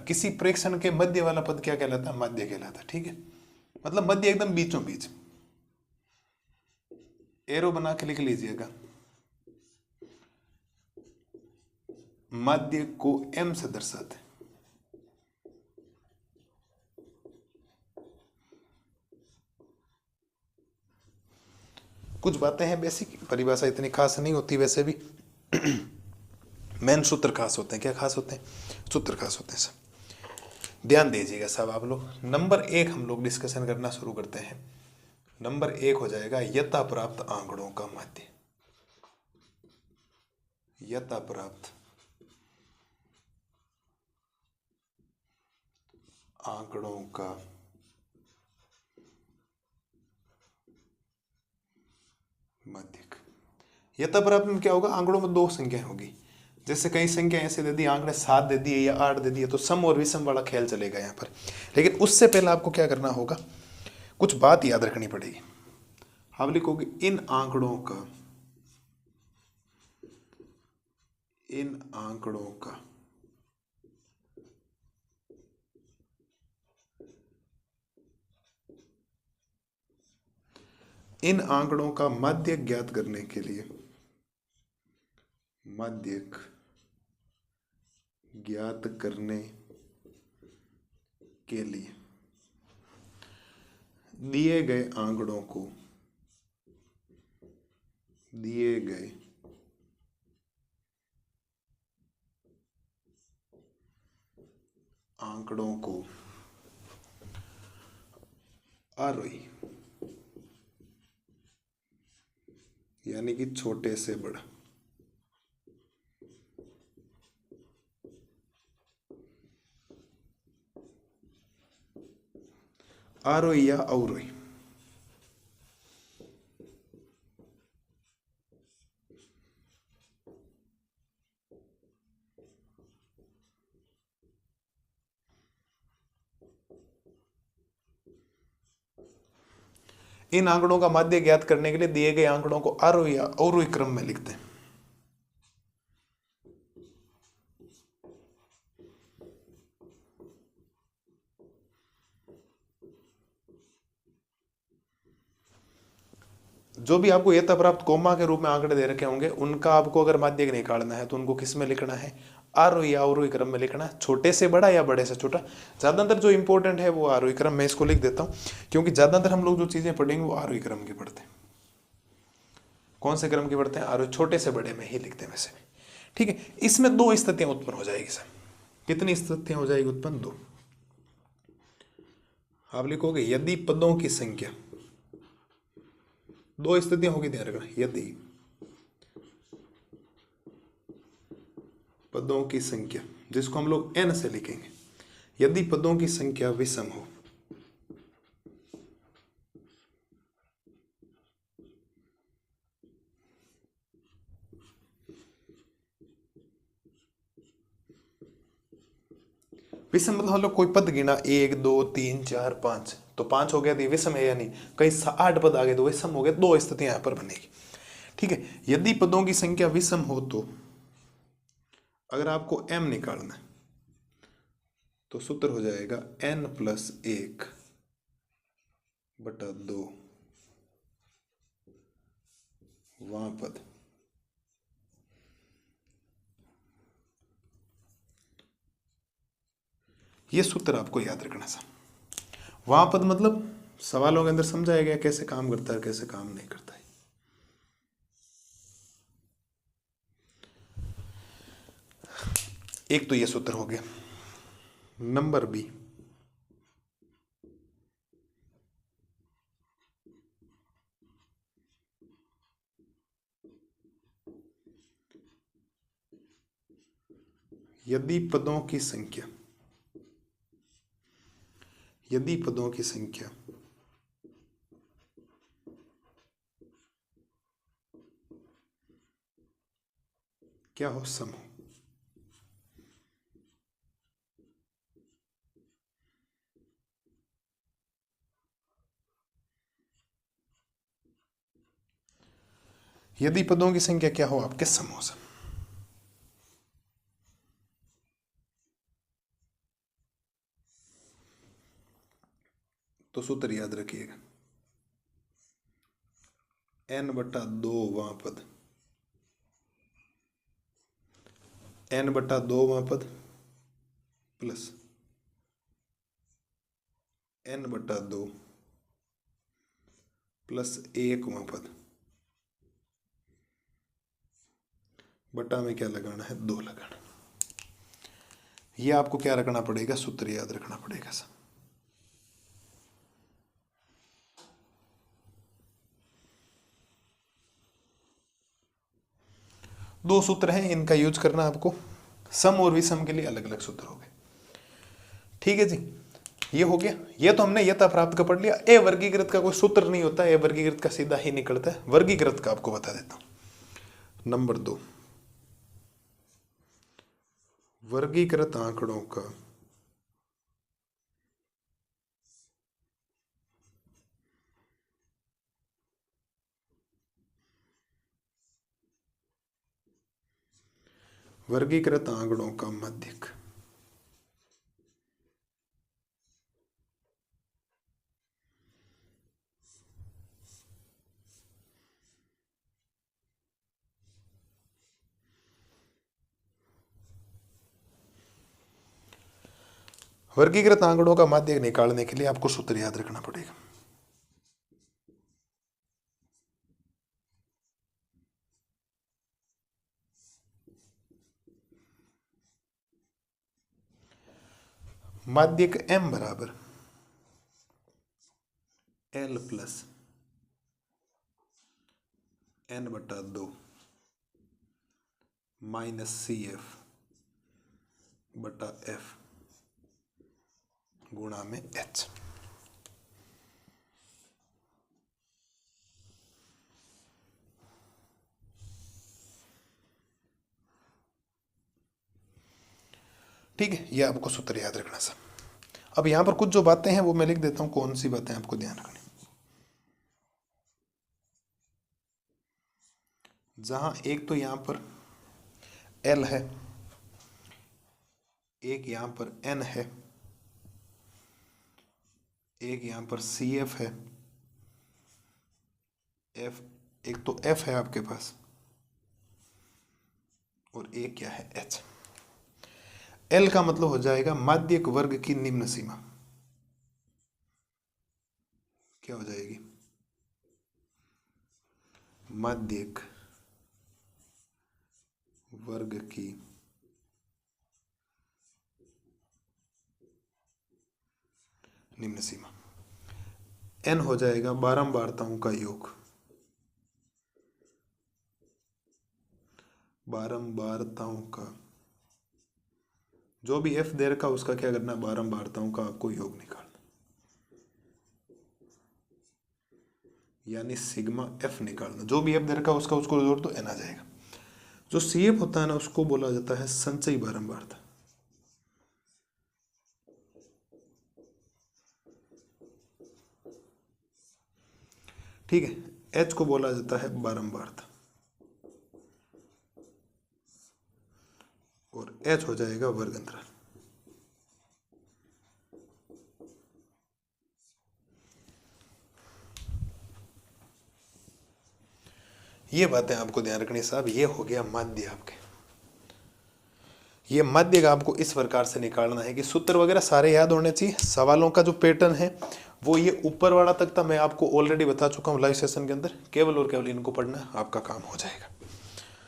किसी प्रेक्षण के मध्य वाला पद क्या कहलाता है, माध्य कहलाता है। ठीक है, मतलब मध्य एकदम बीचों बीच। एरो बना के लिख लीजिएगा, माध्य को एम से दर्शाते हैं। कुछ बातें हैं बेसिक, परिभाषा इतनी खास नहीं होती वैसे भी। मेन सूत्र खास होते हैं। क्या खास होते हैं, सूत्र खास होते हैं सब। ध्यान दीजिएगा साहब आप लोग। नंबर 1 हम लोग डिस्कशन करना शुरू करते हैं। नंबर 1 हो जाएगा यथा प्राप्त आंकड़ों का माध्य। यथा प्राप्त आंकड़ों का माध्यक। यथा प्राप्त में क्या होगा, आंकड़ों में 2 संख्याएं होगी, जैसे कई संख्या ऐसे दे दी, आंकड़े 7 दे दिए या 8 दे दिए, तो सम और विषम वाला खेल चलेगा यहाँ पर। लेकिन उससे पहले आपको क्या करना होगा, कुछ बात याद रखनी पड़ेगी। आप लिखोगे इन आंकड़ों का इन आंकड़ों का इन आंकड़ों का माध्यक ज्ञात करने के लिए माध्यक ज्ञात करने के लिए दिए गए आंकड़ों को आरोही यानी कि छोटे से बड़ा आरोही या अवरोही, इन आंकड़ों का माध्य ज्ञात करने के लिए दिए गए आंकड़ों को आरोही या अवरोही क्रम में लिखते हैं। जो भी आपको यथा प्राप्त कोमा के रूप में आंकड़े दे रखे होंगे, उनका आपको अगर माध्यक निकालना है तो उनको किस में लिखना है, आरोही या अवरोही क्रम में लिखना है, छोटे से बड़ा या बड़े से छोटा। ज्यादातर जो इंपॉर्टेंट है वो आरोही क्रम में, इसको लिख देता हूं क्योंकि ज्यादातर हम लोग जो चीजें पढ़ेंगे वो आरोही क्रम की पढ़ते हैं। कौन से क्रम की पढ़ते हैं, आरोही, छोटे से बड़े में ही लिखते हैं वैसे भी। ठीक है, इसमें 2 स्थितियां उत्पन्न हो जाएगी सर। कितनी स्थितियां हो जाएगी उत्पन्न, 2। आप लिखोगे यदि पदों की संख्या, 2 स्थितियां होगी, ध्यान रखना। यदि पदों की संख्या, जिसको हम लोग n से लिखेंगे, यदि पदों की संख्या विषम हो, विषम मतलब हम लोग कोई पद गिना 1 2 3 4 5, तो 5 हो गया तो ये विषम है या नहीं। कहीं 8 पद आ गए तो विषम हो गए। 2 स्थितियां यहां पर बनेगी। ठीक है, यदि पदों की संख्या विषम हो तो अगर आपको m निकालना है तो सूत्र हो जाएगा n + 1/2 वहां पद। ये सूत्र आपको याद रखना सा। वहां पद मतलब सवालों के अंदर समझाया गया कैसे काम करता है, कैसे काम नहीं करता है। एक तो ये सूत्र हो गया। नंबर बी, यदि पदों की संख्या क्या हो, सम हो। यदि पदों की संख्या क्या हो, आपके सम हो। सम तो सूत्र याद रखिएगा, n/2 वहां पद, n/2 वहां पद प्लस n/2 प्लस 1 वहां पद, बटा में क्या लगाना है, 2 लगाना। ये आपको क्या रखना पड़ेगा, सूत्र याद रखना पड़ेगा सर। दो सूत्र हैं, इनका यूज करना आपको। सम और विषम के लिए अलग अलग सूत्र हो गए। ठीक है जी, ये हो गया। ये तो हमने यथा प्राप्त का पढ़ लिया। ए वर्गीकृत का कोई सूत्र नहीं होता, ए वर्गीकृत का सीधा ही निकलता है। वर्गीकृत का आपको बता देता हूं। नंबर 2, वर्गीकृत आंकड़ों का वर्गीकृत आंकड़ों का माध्यक। वर्गीकृत आंकड़ों का माध्यक निकालने के लिए आपको सूत्र याद रखना पड़ेगा। माध्यक m बराबर l plus n/2 minus CF/F गुणा में h। ठीक है, ये आपको सूत्र याद रखना सब। अब यहां पर कुछ जो बातें हैं वो मैं लिख देता हूं, कौन सी बातें आपको ध्यान रखनी। जहां एक तो यहां पर L है, एक यहां पर N है, एक यहां पर CF है, F, एक तो F है आपके पास, और एक क्या है H। L का मतलब हो जाएगा माध्यक वर्ग की निम्न सीमा। क्या हो जाएगी? माध्यक वर्ग की निम्न सीमा। n हो जाएगा बारंबारताओं का योग। बारंबारताओं का जो भी f दे रखा उसका क्या करना, बारंबारताओं का आपको योग निकालना, यानी सिग्मा f निकालना। जो भी f दे रखा उसका उसको जोड़ तो n आ जाएगा। जो CF होता है ना उसको बोला जाता है संचयी बारंबारता। ठीक है, H को बोला जाता है बारंबारता, और H हो जाएगा वर्ग अंतराल। ये बातें आपको ध्यान रखनी साहब। ये हो गया माध्य आपके। ये माध्य का आपको इस प्रकार से निकालना है कि सूत्र वगैरह सारे याद होने चाहिए। सवालों का जो पैटर्न है वो ये ऊपर वाला तक था, मैं आपको ऑलरेडी बता चुका हूँ लाइव सेशन के अंदर। केवल और केवल इनको पढ़ना, आपका काम हो जाएगा।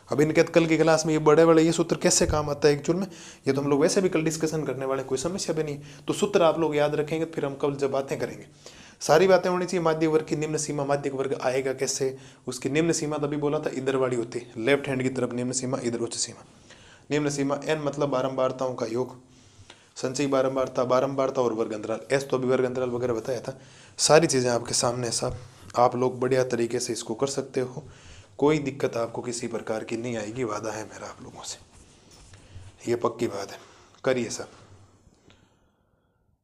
अब इनके कल की क्लास में ये बड़े बड़े ये सूत्र कैसे काम आता है एक्चुअल में, ये तो हम लोग वैसे भी कल डिस्कशन करने वाले, कोई समस्या भी नहीं। तो सूत्र आप लोग याद रखेंगे, फिर हम कल जब बातें करेंगे सारी बातें होनी चाहिए। माध्य वर्ग की निम्न सीमा, माध्य वर्ग आएगा कैसे, उसकी निम्न सीमा तभी बोला था इधर वाली होती है, लेफ्ट हैंड की तरफ निम्न सीमा, इधर उच्च सीमा। निम्न सीमा n मतलब बारंबारताओं का योग, संचयी बारंबारता, बारंबारता और वर्ग अंतराल। s तो अभी वर्ग अंतराल वगैरह बताया था। सारी चीज़ें आपके सामने सब, आप लोग बढ़िया तरीके से इसको कर सकते हो। कोई दिक्कत आपको किसी प्रकार की नहीं आएगी, वादा है मेरा आप लोगों से, ये पक्की बात है। करिए सब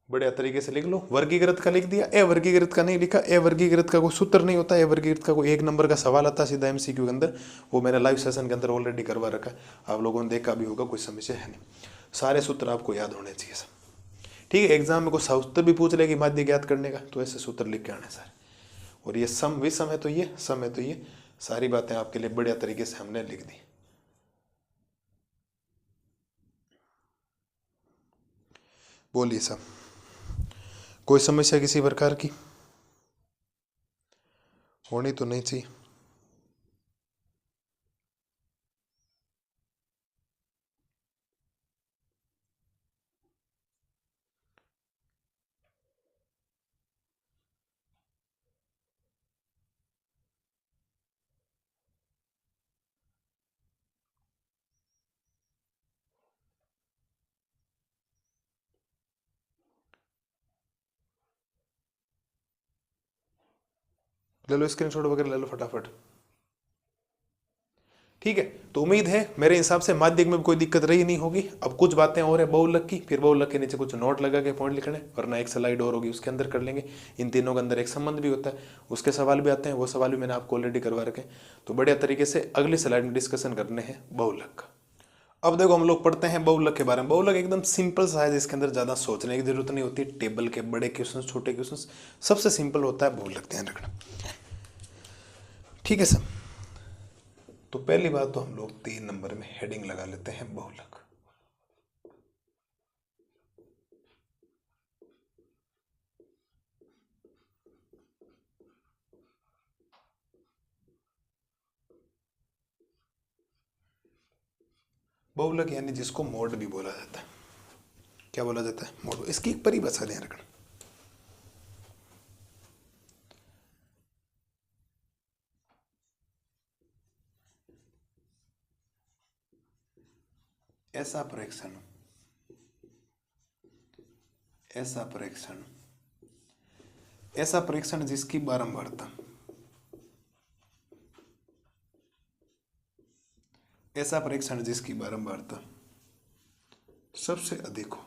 बढ़िया तरीके से लिख लो। वर्गीकृत का लिख दिया, ए वर्गीकृत का नहीं लिखा। ए वर्गीकृत का कोई सूत्र नहीं होता, ए वर्गीकृत का कोई एक नंबर का सवाल आता सीधा MCQ के अंदर, वो मैंने लाइव सेशन के अंदर ऑलरेडी करवा रखा है, आप लोगों ने देखा भी होगा, कोई समस्या है नहीं। सारे सूत्र आपको याद होने चाहिए सब। ठीक है, एग्जाम में कोई सूत्र भी पूछ लेगी माध्य ज्ञात करने का, तो ऐसे सूत्र लिख के आने सारे। और ये सम विषम है तो ये, सम है तो ये, सारी बातें आपके लिए बढ़िया तरीके से हमने लिख दी। बोलिए सब, कोई समस्या किसी प्रकार की होनी तो नहीं चाहिए। ले लो स्क्रीनशॉट वगैरह ले लो फटाफट। ठीक है, तो उम्मीद है मेरे हिसाब से माध्यमिक में भी कोई दिक्कत रही नहीं होगी। अब कुछ बातें और है बहुलक की, फिर बहुलक के नीचे कुछ नोट लगा के पॉइंट लिखने, वरना एक स्लाइड और होगी उसके अंदर कर लेंगे। इन तीनों के अंदर एक संबंध भी होता है, उसके सवाल भी आते हैं, वो सवाल भी मैंने आपको ऑलरेडी करवा रखे हैं। तो बढ़िया तरीके से अगली स्लाइड में डिस्कशन करने हैं बहुलक का। अब देखो हम लोग पढ़ते हैं बहुलक के बारे में। बहुलक एकदम सिंपल सा है, जिसके अंदर ज़्यादा सोचने की जरूरत नहीं होती। टेबल के बड़े क्वेश्चन, छोटे क्वेश्चन, सबसे सिंपल होता है बहुलक, ध्यान रखना। ठीक है सर, तो पहली बात तो हम लोग 3 नंबर में हेडिंग लगा लेते हैं बहुलक। बहुलक यानी जिसको मोड भी बोला जाता है। क्या बोला जाता है? मोड। इसकी एक परिभाषा ध्यान रखना। ऐसा प्रेक्षण, ऐसा प्रेक्षण, ऐसा प्रेक्षण जिसकी बारंबारता, ऐसा प्रेक्षण जिसकी बारंबारता सबसे अधिक हो।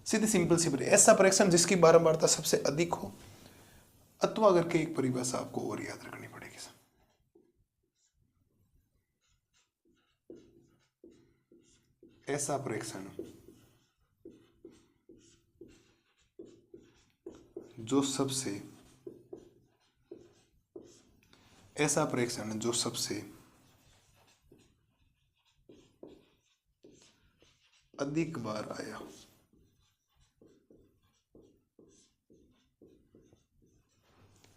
सीधी सिंपल सी ऐसा प्रेक्षण जिसकी बारंबारता सबसे अधिक हो, अथवा अगर के एक परिभाषा आपको और याद रखनी पड़ेगी सर। ऐसा प्रेक्षण जो सबसे, ऐसा प्रेक्षण जो सबसे अधिक बार आया।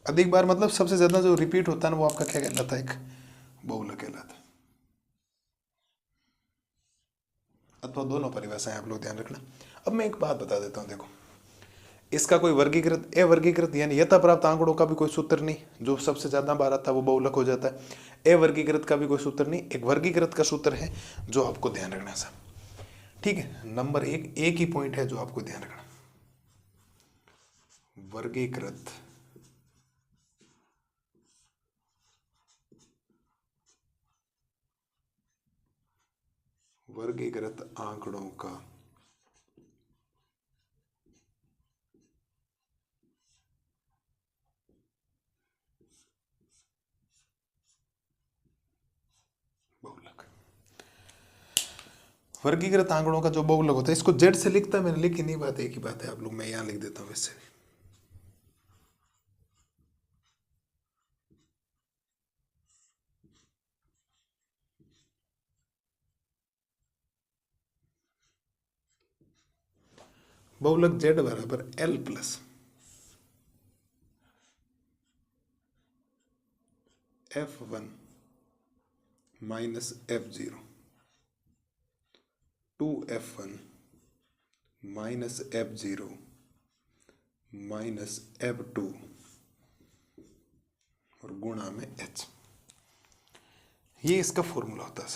अधिक बार मतलब सबसे ज्यादा जो रिपीट होता है ना, वो आपका क्या कहलाता है? एक बहुलक कहलाता है। अथवा दोनों परिभाषाएं आप लोग ध्यान रखना। अब मैं एक बात बता देता हूं, देखो इसका कोई वर्गीकृत, अवर्गीकृत यानी यथा प्राप्त आंकड़ों का भी कोई सूत्र नहीं। जो सबसे ज्यादा बार आता है वो बहुलक हो जाता है। अवर्गीकृत का भी कोई सूत्र नहीं, एक वर्गीकृत का सूत्र है जो आपको ध्यान रखना सर। ठीक है, नंबर एक ही पॉइंट है जो आपको ध्यान रखना। वर्गीकृत वर्गीकृत आंकड़ों का बहुलक। वर्गीकृत आंकड़ों का जो बहुलक होता है, इसको जेड से लिखता है, मैंने लिखी नहीं, बात एक ही बात है आप लोग, मैं यहां लिख देता हूं इससे। बहुलक जेड बराबर L plus F1 minus F0 2F1 minus F0 minus F2 और गुणा में H। ये इसका फॉर्मूला होता है,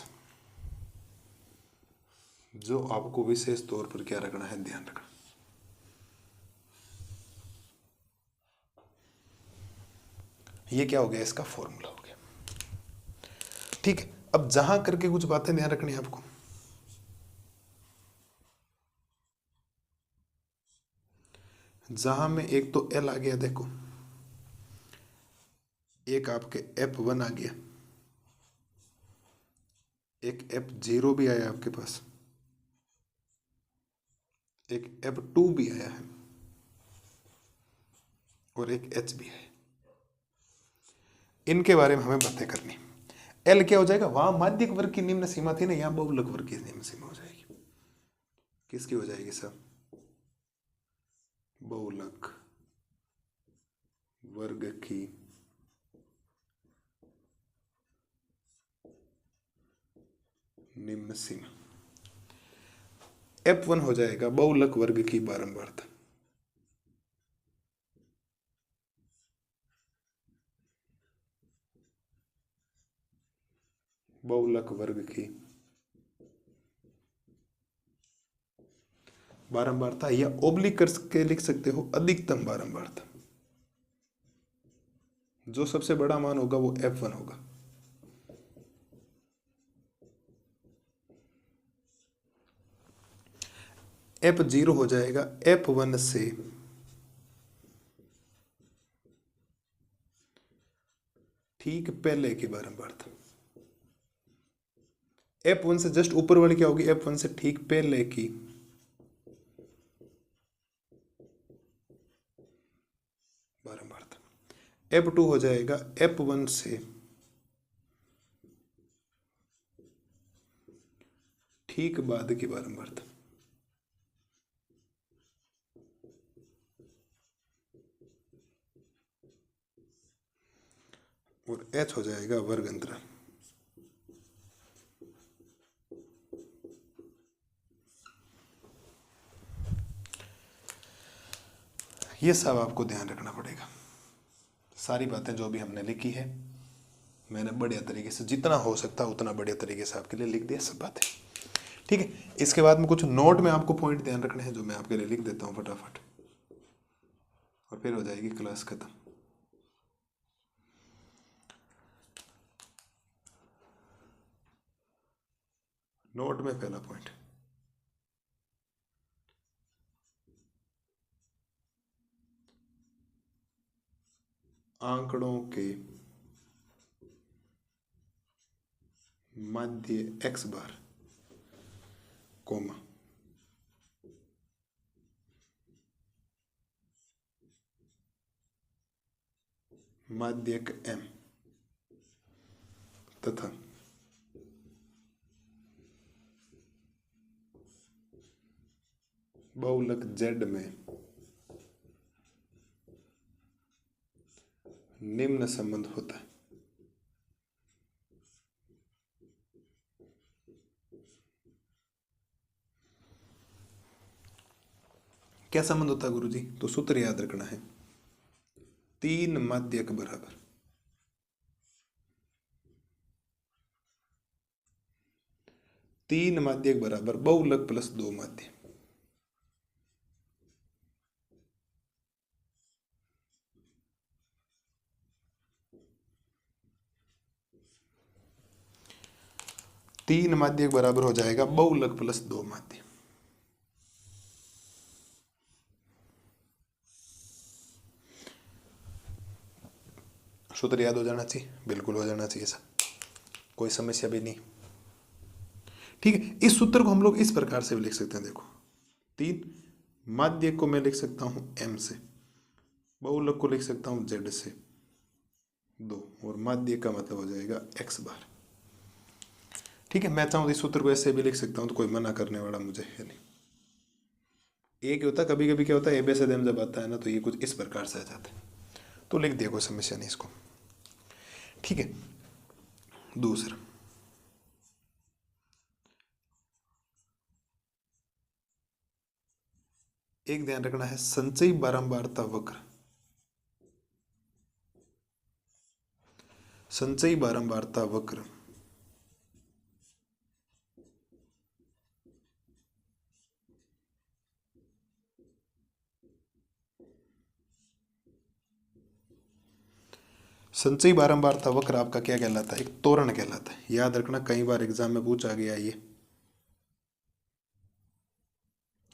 जो आपको विशेष तौर पर क्या रखना है, ध्यान रखना। ये क्या हो गया? इसका फॉर्मूला हो गया। ठीक है, अब जहां करके कुछ बातें ध्यान रखनी है आपको। जहां में एक तो एल आ गया, देखो एक आपके F1 आ गया, एक F0 भी आया आपके पास, एक F2 भी आया है और एक H भी है। इनके बारे में हमें बातें करनी। एल क्या हो जाएगा? वहां माध्यिक वर्ग की निम्न सीमा थी ना, यहां बहुलक वर्ग की निम्न सीमा हो जाएगी। किसकी हो जाएगी सर? बहुलक वर्ग की निम्न सीमा। F1 हो जाएगा बहुलक वर्ग की बारंबारता। बहुलक वर्ग की बारंबारता, या ओब्लिक करके लिख सकते हो अधिकतम बारंबारता। जो सबसे बड़ा मान होगा वो F1 होगा। F0 हो जाएगा F1 से ठीक पहले की बारंबारता। F1 से जस्ट ऊपर वाली क्या होगी, F1 से ठीक पहले की बारंबारता। F2 हो जाएगा F1 से ठीक बाद की बारंबारता। और H हो जाएगा वर्ग अंतराल। ये सब आपको ध्यान रखना पड़ेगा। सारी बातें जो भी हमने लिखी है मैंने बढ़िया तरीके से, जितना हो सकता उतना बढ़िया तरीके से आपके लिए लिख दिया सब बातें। ठीक है, इसके बाद में कुछ नोट में आपको पॉइंट ध्यान रखने हैं जो मैं आपके लिए लिख देता हूँ फटाफट, और फिर हो जाएगी क्लास खत्म। नोट में पहला पॉइंट, आंकड़ों के माध्य x बार कोमा माध्यक m तथा बहुलक z में निम्न संबंध होता है। क्या संबंध होता है गुरुजी? तो सूत्र याद रखना है, 3 माध्यक बराबर 3 माध्यक बराबर बहुलक प्लस 2 माध्य। तीन माध्यक बराबर हो जाएगा बहुलक प्लस 2 माध्य। सूत्र याद हो जाना चाहिए, बिल्कुल हो जाना चाहिए सब, कोई समस्या भी नहीं। ठीक है, इस सूत्र को हम लोग इस प्रकार से भी लिख सकते हैं। देखो, 3 माध्य को मैं लिख सकता हूं m से, बहुलक को लिख सकता हूं z से 2, और माध्य का मतलब हो जाएगा x बार। ठीक है, मैं चाहूँ इस सूत्र को ऐसे भी लिख सकता हूँ, तो कोई मना करने वाला मुझे है नहीं। एक होता, कभी कभी क्या होता है एबे से देम जब आता है ना, तो ये कुछ इस प्रकार से आ जाता है, तो लिख दिया, कोई समस्या नहीं इसको। ठीक है, दूसरा, एक ध्यान रखना है, संचयी बारंबारता वक्र, संचयी बारंबारता वक्र संचयी बारंबारता वक्र आपका क्या कहलाता है? एक तोरण कहलाता है। याद रखना, कई बार एग्जाम में पूछा गया ये।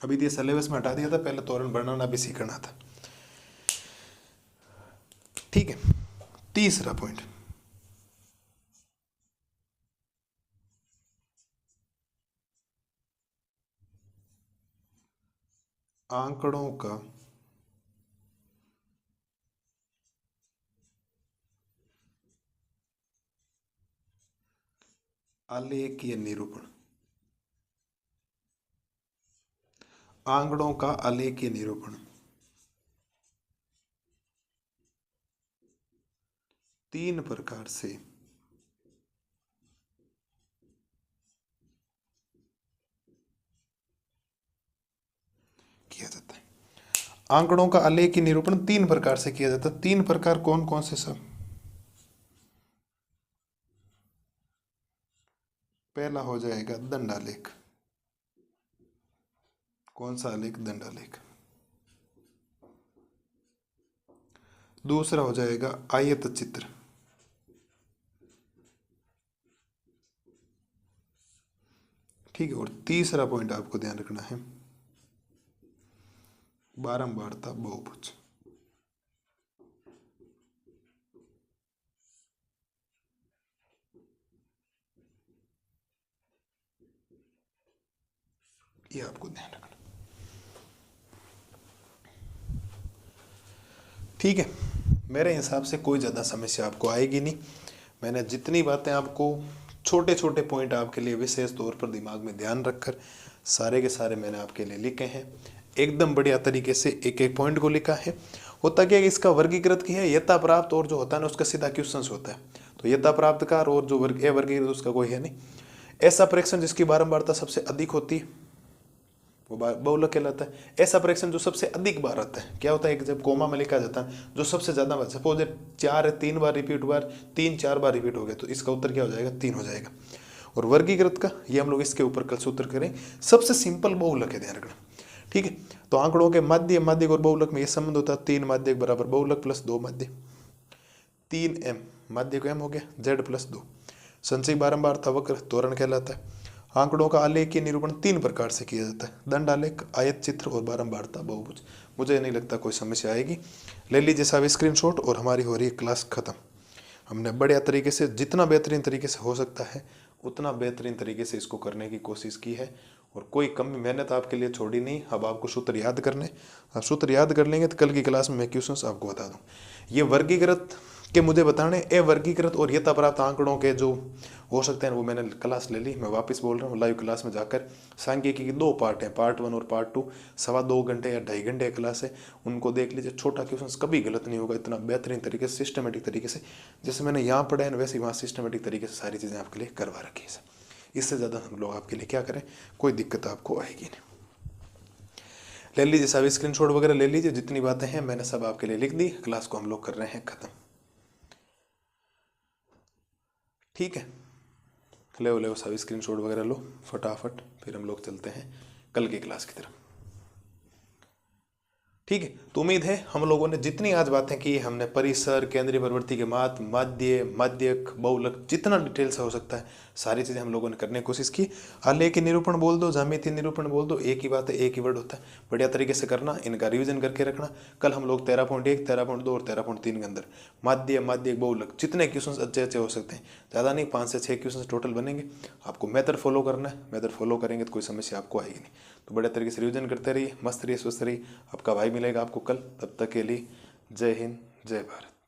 अभी तो ये सिलेबस में हटा दिया था, पहले तोरण बनाना भी सीखना था। ठीक है, तीसरा पॉइंट, आंकड़ों का आलेखीय निरूपण, आंकड़ों का आलेखीय निरूपण 3 प्रकार से किया जाता है। आंकड़ों का आलेखीय निरूपण 3 प्रकार से किया जाता है। 3 प्रकार कौन कौन से सब? पहला हो जाएगा दंडालेख। कौन सा आलेख? दंडालेख। दूसरा हो जाएगा आयत चित्र। ठीक है। और तीसरा पॉइंट आपको ध्यान रखना है, बारंबारता बहुभुज। ये आपको ध्यान रखना। ठीक है। मेरे हिसाब से कोई ज़्यादा समस्या आपको आएगी नहीं। मैंने जितनी बातें आपको, छोटे छोटे पॉइंट आपके लिए विशेष तौर पर दिमाग में ध्यान रखकर सारे के सारे मैंने आपके लिए लिखे हैं। एकदम बढ़िया तरीके से एक एक पॉइंट को लिखा है। होता क्या है, इसका वर्गीकृत किया है यथा प्राप्त, और जो होता है ना उसका सीधा क्वेश्चन होता है। तो यथा प्राप्त का और जो वर्ग ए वर्गीकृत उसका कोई है नहीं। ऐसा प्रेक्षण जिसकी बारंबारता सबसे अधिक होती है वो बहुलक कहलाता है। ऐसा प्रेक्षण जो सबसे अधिक बार आता है, क्या होता है, जब कोमा में लिखा जाता है जो सबसे ज्यादा बार, सपोज 3 बार रिपीट हुआ, 3-4 बार रिपीट हो गया, तो इसका उत्तर क्या हो जाएगा? 3 हो जाएगा। और वर्गीकृत का ये हम लोग इसके ऊपर कल सूत्र करें। सबसे सिंपल बहुलक है, ध्यान रखना। ठीक है। तो आंकड़ों के माध्य, माध्यक और बहुलक में ये संबंध होता है 3 माध्यक बराबर बहुलक प्लस 2 माध्यक। 3m माध्यक m हो गया, z प्लस 2। संचयी बारंबारता वक्र त्वरण कहलाता है। आंकड़ों का आलेखीय निरूपण 3 प्रकार से किया जाता है, दंड आलेख, आयत चित्र और बारंबारता बहुभुज। मुझे नहीं लगता कोई समस्या आएगी। ले लीजिए सब स्क्रीनशॉट और हमारी हो रही है क्लास खत्म। हमने बढ़िया तरीके से, जितना बेहतरीन तरीके से हो सकता है उतना बेहतरीन तरीके से इसको करने की कोशिश की है, और कोई कम मेहनत आपके लिए छोड़ी नहीं। अब आपको सूत्र याद करने, आप सूत्र याद कर लेंगे तो कल की क्लास में मैं क्वेश्चंस आपको बता दूँ। ये वर्गीकृत के मुझे बताने, ए वर्गीकृत और यथा प्राप्त आंकड़ों के जो हो सकते हैं वो मैंने क्लास ले ली। मैं वापस बोल रहा हूँ, लाइव क्लास में जाकर सांख्यिकी की 2 पार्ट हैं, पार्ट 1 और पार्ट 2, 2.25 घंटे या 2.5 घंटे क्लास है, उनको देख लीजिए। छोटा क्वेश्चन कभी गलत नहीं होगा, इतना बेहतरीन तरीके से, सिस्टमेटिक तरीके से, जैसे मैंने यहाँ पढ़ा है वैसे वहाँ सिस्टमेटिक तरीके से सारी चीज़ें आपके लिए करवा रखी है। इससे ज़्यादा हम लोग आपके लिए क्या करें, कोई दिक्कत आपको आएगी नहीं। ले लीजिए सब स्क्रीनशॉट वगैरह ले लीजिए, जितनी बातें हैं मैंने सब आपके लिए लिख दी। क्लास को हम लोग कर रहे हैं खत्म। ठीक है। ले सब स्क्रीनशॉट वगैरह लो फटाफट, फिर हम लोग चलते हैं कल की क्लास की तरफ। ठीक है। तो उम्मीद है हम लोगों ने जितनी आज बातें की, हमने परिसर, केंद्रीय प्रवृत्ति के मात, माध्य, माध्यक, बहुलक, जितना डिटेल से हो सकता है सारी चीज़ें हम लोगों ने करने की कोशिश की। आलेख की निरूपण बोल दो, ज्यामितीय निरूपण बोल दो, एक ही बात है, एक ही वर्ड होता है। बढ़िया तरीके से करना, इनका रिविजन करके रखना। कल हम लोग 13.1, 13.2 और 13.3 के अंदर माध्य, माध्यक, बहुलक जितने क्वेश्चन अच्छे अच्छे हो सकते हैं, ज़्यादा नहीं, 5 से 6 क्वेश्चन टोटल बनेंगे। आपको मेथड फॉलो करना है, मेथड फॉलो करेंगे तो कोई समस्या आपको आएगी नहीं। तो बढ़िया तरीके से रिविजन करते रहिए, मस्त रहिए, स्वस्थ रहिए। आपका भाई मिलेगा आपको कल, तब तक के लिए जय हिंद, जय भारत।